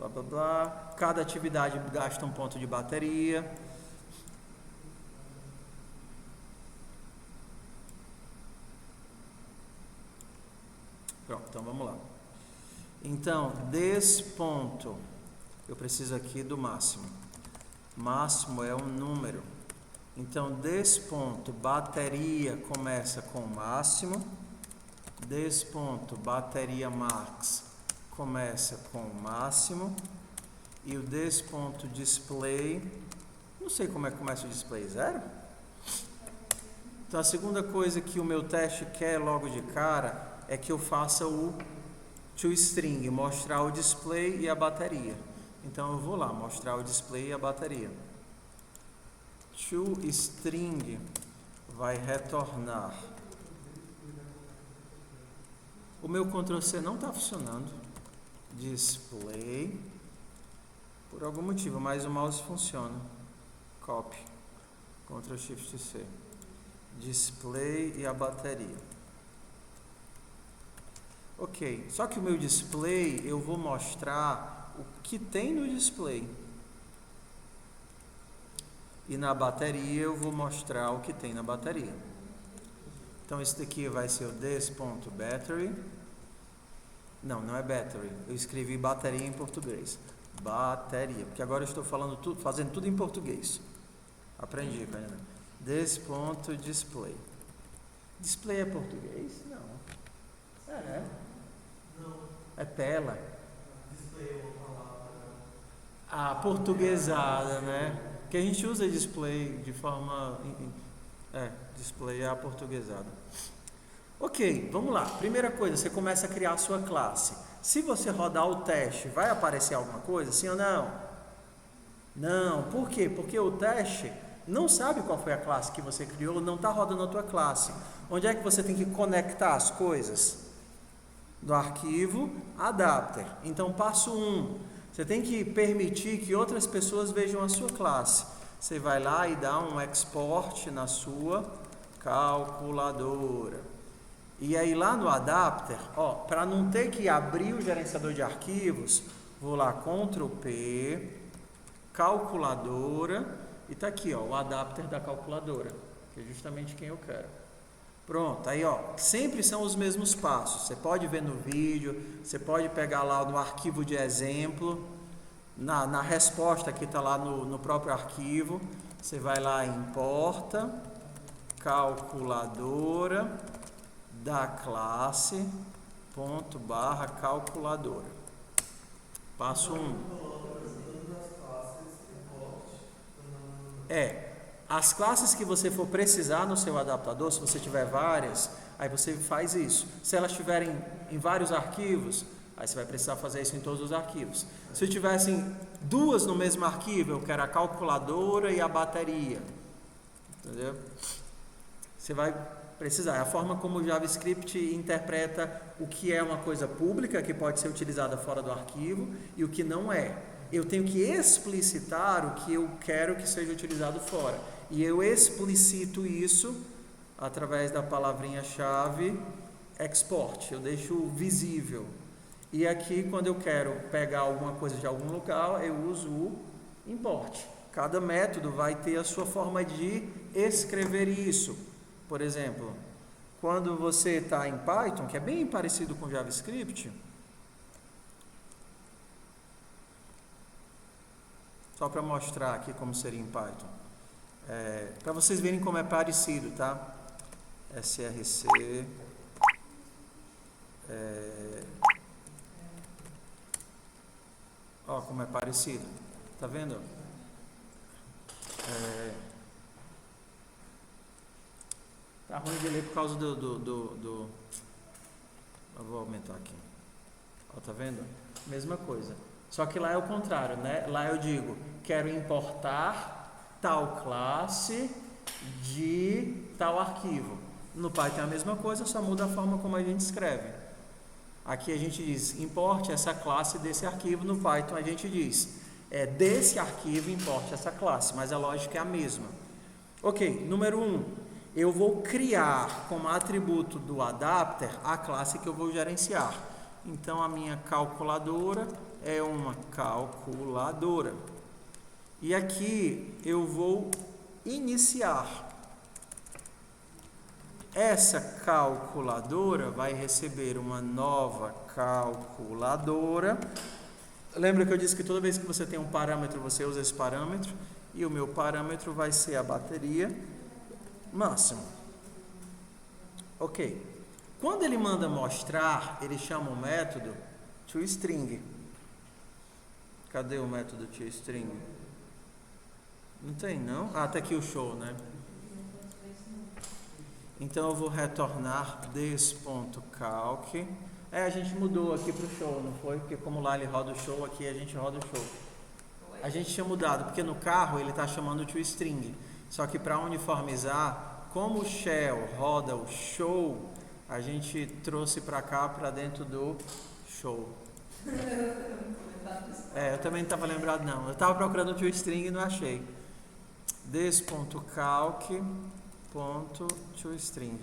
blá blá blá. Cada atividade gasta um ponto de bateria. Pronto, então vamos lá. Então, desse ponto, eu preciso aqui do máximo. Máximo é um número. Então, desse ponto, bateria começa com máximo. Desse ponto, bateria max começa com máximo. E o desse ponto, display, não sei como é que começa o display, 0? Então, a segunda coisa que o meu teste quer logo de cara é que eu faça o toString, mostrar o display e a bateria. Então eu vou lá mostrar o display e a bateria. toString vai retornar. O meu Ctrl+C não está funcionando. Display. Por algum motivo, mas o mouse funciona. Copy. Ctrl+Shift+C. Display e a bateria. Ok, só que o meu display, eu vou mostrar o que tem no display. E na bateria, eu vou mostrar o que tem na bateria. Então, esse daqui vai ser o this.battery. Não, não é battery. Eu escrevi bateria em português. Bateria, porque agora eu estou fazendo tudo em português. Aprendi, Fernanda. This.display. Display é português? Não. É. É tela. A portuguesada, né? Que a gente usa display de forma... display é a portuguesada. Ok, vamos lá. Primeira coisa, você começa a criar a sua classe. Se você rodar o teste, vai aparecer alguma coisa? Sim ou não? Não. Por quê? Porque o teste não sabe qual foi a classe que você criou, não está rodando a tua classe. Onde é que você tem que conectar as coisas? Do arquivo adapter. Então, passo 1, você tem que permitir que outras pessoas vejam a sua classe. Você vai lá e dá um export na sua calculadora. E aí lá no adapter, para não ter que abrir o gerenciador de arquivos, vou lá Ctrl P, calculadora, e tá aqui, o adapter da calculadora, que é justamente quem eu quero. Pronto, aí sempre são os mesmos passos. Você pode ver no vídeo, você pode pegar lá no arquivo de exemplo, na resposta que está lá no próprio arquivo. Você vai lá em importa, calculadora da classe, ponto barra calculadora. Passo 1. As classes que você for precisar no seu adaptador, se você tiver várias, aí você faz isso. Se elas estiverem em vários arquivos, aí você vai precisar fazer isso em todos os arquivos. Se tivessem duas no mesmo arquivo, eu quero a calculadora e a bateria. Entendeu? Você vai precisar. É a forma como o JavaScript interpreta o que é uma coisa pública, que pode ser utilizada fora do arquivo, e o que não é. Eu tenho que explicitar o que eu quero que seja utilizado fora. E eu explicito isso através da palavrinha-chave export. Eu deixo visível. E aqui, quando eu quero pegar alguma coisa de algum lugar, eu uso o import. Cada método vai ter a sua forma de escrever isso. Por exemplo, quando você está em Python, que é bem parecido com JavaScript, só para mostrar aqui como seria em Python, para vocês verem como é parecido, tá? src, como é parecido, tá vendo? Tá ruim de ler por causa eu vou aumentar aqui. Tá vendo? Mesma coisa. Só que lá é o contrário, né? Lá eu digo, quero importar tal classe de tal arquivo. No Python é a mesma coisa, só muda a forma como a gente escreve. Aqui a gente diz, importe essa classe desse arquivo. No Python a gente diz, desse arquivo importe essa classe, mas a lógica é a mesma. Ok, número 1, eu vou criar como atributo do adapter a classe que eu vou gerenciar. Então a minha calculadora é uma calculadora. E aqui eu vou iniciar. Essa calculadora vai receber uma nova calculadora. Lembra que eu disse que toda vez que você tem um parâmetro, você usa esse parâmetro? E o meu parâmetro vai ser a bateria máxima. Ok. Quando ele manda mostrar, ele chama o método toString. Cadê o método toString? Não tem, não? Ah, tá aqui o show, né? Então eu vou retornar this.calc. A gente mudou aqui para o show, não foi? Porque como lá ele roda o show, aqui a gente roda o show. A gente tinha mudado, porque no carro ele está chamando toString. Só que para uniformizar, como o shell roda o show, a gente trouxe para cá, para dentro do show. Eu também não estava lembrado não. Eu estava procurando o toString e não achei. This.calc.toString.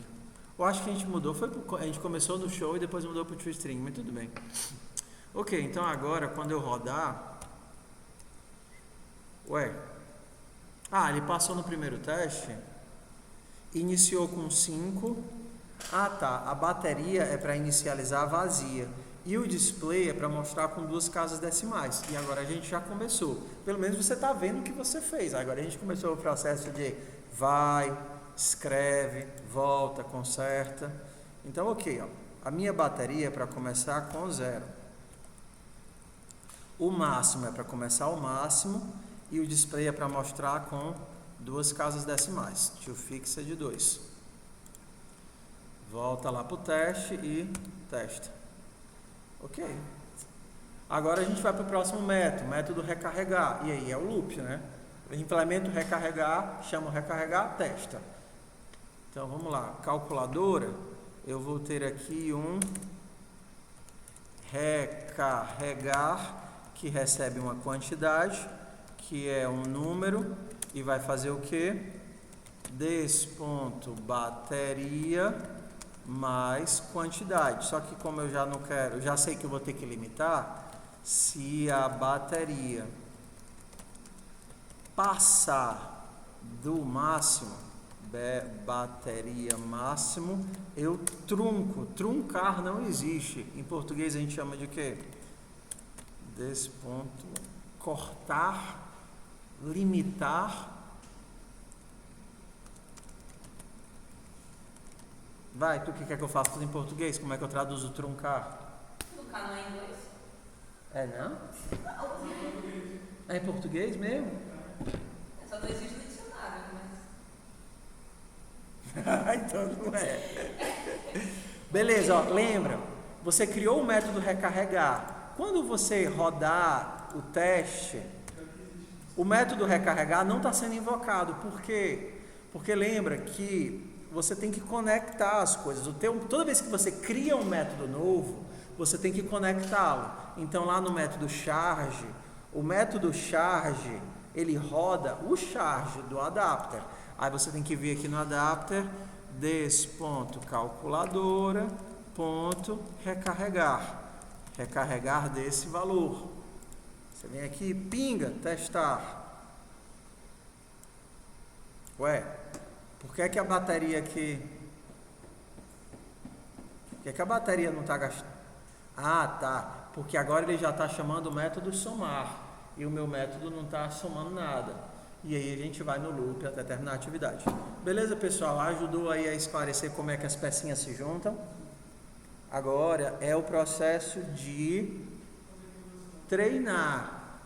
Eu acho que a gente mudou, a gente começou no show e depois mudou para o toString, mas tudo bem. Ok, então agora quando eu rodar, ele passou no primeiro teste, iniciou com 5, a bateria é para inicializar vazia, e o display é para mostrar com 2 casas decimais, e agora a gente já começou, pelo menos você está vendo o que você fez, agora a gente começou o processo de vai, escreve, volta, conserta. Então, ok, a minha bateria é para começar com 0. O máximo é para começar o máximo e o display é para mostrar com 2 casas decimais. toFixed de 2. Volta lá para o teste e testa. Ok. Agora a gente vai para o próximo método recarregar. E aí é o loop, né? Eu implemento recarregar, chamo recarregar, testa. Então vamos lá, calculadora, eu vou ter aqui um recarregar que recebe uma quantidade, que é um número, e vai fazer o que? This.bateria mais quantidade. Só que como eu já não quero, eu já sei que eu vou ter que limitar, se a bateria passar do máximo, bateria máximo, eu trunco. Truncar não existe. Em português a gente chama de quê? Desse ponto, cortar, limitar. Vai, tu que quer que eu faça tudo em português? Como é que eu traduzo truncar? Truncar não é inglês? Não? É em português mesmo? Só não existe dicionário, mas... Então não é. Beleza, lembra, você criou o método recarregar. Quando você rodar o teste, o método recarregar não está sendo invocado. Por quê? Porque lembra que você tem que conectar as coisas. Toda vez que você cria um método novo, você tem que conectá-lo. Então lá no método charge, o método charge, ele roda o charge do adapter. Aí você tem que vir aqui no adapter, this.calculadora.recarregar. Recarregar desse valor. Você vem aqui, pinga, testar. Por que é que a bateria aqui... Por que é que a bateria não está gastando? Tá. Porque agora ele já está chamando o método somar. E o meu método não está somando nada. E aí a gente vai no loop até terminar a atividade. Beleza, pessoal? Ajudou aí a esclarecer como é que as pecinhas se juntam? Agora é o processo de treinar.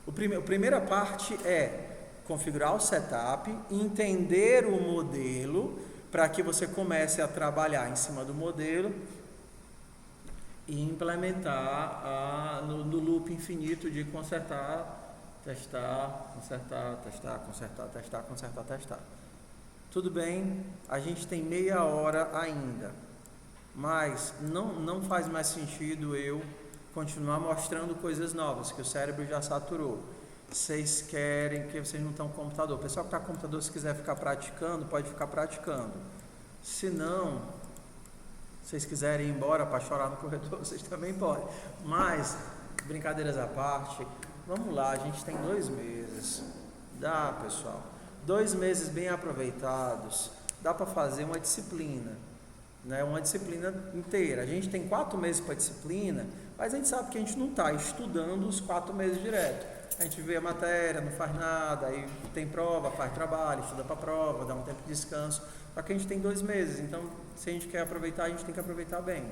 A primeira parte é configurar o setup, entender o modelo, para que você comece a trabalhar em cima do modelo e implementar no loop infinito de consertar, testar, consertar, testar, consertar, testar, consertar, testar. Tudo bem, a gente tem meia hora ainda, mas não faz mais sentido eu continuar mostrando coisas novas, que o cérebro já saturou. Vocês querem, que vocês não estão com computador. O pessoal que está com computador, se quiser ficar praticando, pode ficar praticando. Se não, vocês quiserem ir embora para chorar no corredor, vocês também podem. Mas brincadeiras à parte, vamos lá, a gente tem 2 meses. Dá, pessoal. 2 meses bem aproveitados, dá para fazer uma disciplina, né? Uma disciplina inteira. A gente tem 4 meses para disciplina, mas a gente sabe que a gente não está estudando os 4 meses direto. A gente vê a matéria, não faz nada, aí tem prova, faz trabalho, estuda para a prova, dá um tempo de descanso. Só que a gente tem 2 meses, então se a gente quer aproveitar, a gente tem que aproveitar bem.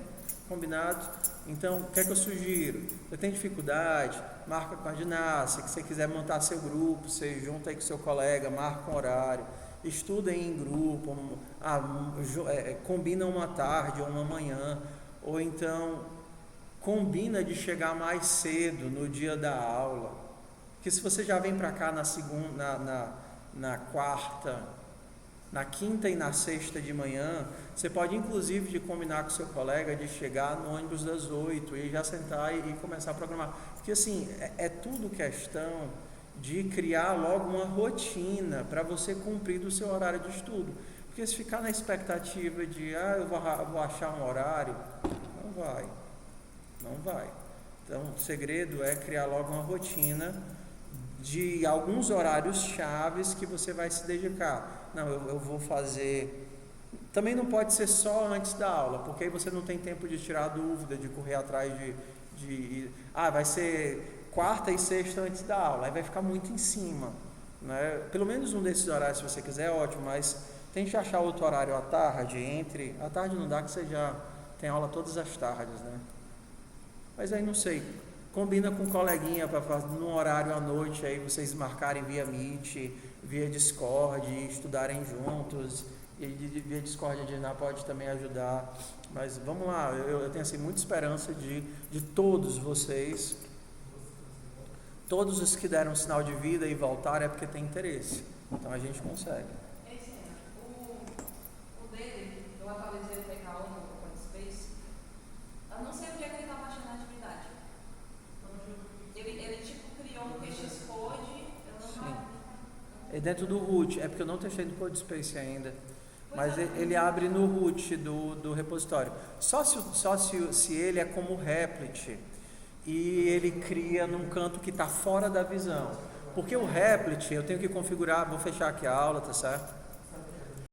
Combinado? Então, o que é que eu sugiro? Eu tenho dificuldade, marca com a ginástica. Se você quiser montar seu grupo, você junta aí com seu colega, marca um horário, estuda em grupo, combina uma tarde ou uma manhã, ou então combina de chegar mais cedo no dia da aula. Porque se você já vem para cá na segunda, na quarta, na quinta e na sexta de manhã, você pode inclusive de combinar com seu colega de chegar no ônibus das 8 e já sentar e começar a programar. Porque assim, é tudo questão de criar logo uma rotina para você cumprir do seu horário de estudo. Porque se ficar na expectativa de, eu vou achar um horário, não vai. Então, o segredo é criar logo uma rotina de alguns horários chaves que você vai se dedicar. Não, eu vou fazer. Também não pode ser só antes da aula, porque aí você não tem tempo de tirar dúvida, de correr atrás vai ser quarta e sexta antes da aula, aí vai ficar muito em cima, né? Pelo menos um desses horários, se você quiser, é ótimo, mas tente achar outro horário à tarde, à tarde não dá, que você já tem aula todas as tardes, né? Mas aí não sei, combina com um coleguinha para fazer num horário à noite, aí vocês marcarem via Meet, via Discord, estudarem juntos, e via Discord a Diná pode também ajudar. Mas vamos lá, eu tenho assim muita esperança de todos vocês, todos os que deram sinal de vida e voltaram é porque tem interesse, então a gente consegue. O dele, eu atualizei o PK1 no Space, eu não sei o que ele está baixando a atividade. Ele tipo criou um PX Code, É dentro do root, é porque eu não testei no CodeSpace ainda, mas ele abre no root do repositório. Só se ele é como Replit e ele cria num canto que está fora da visão. Porque o Replit eu tenho que configurar, vou fechar aqui a aula, tá certo?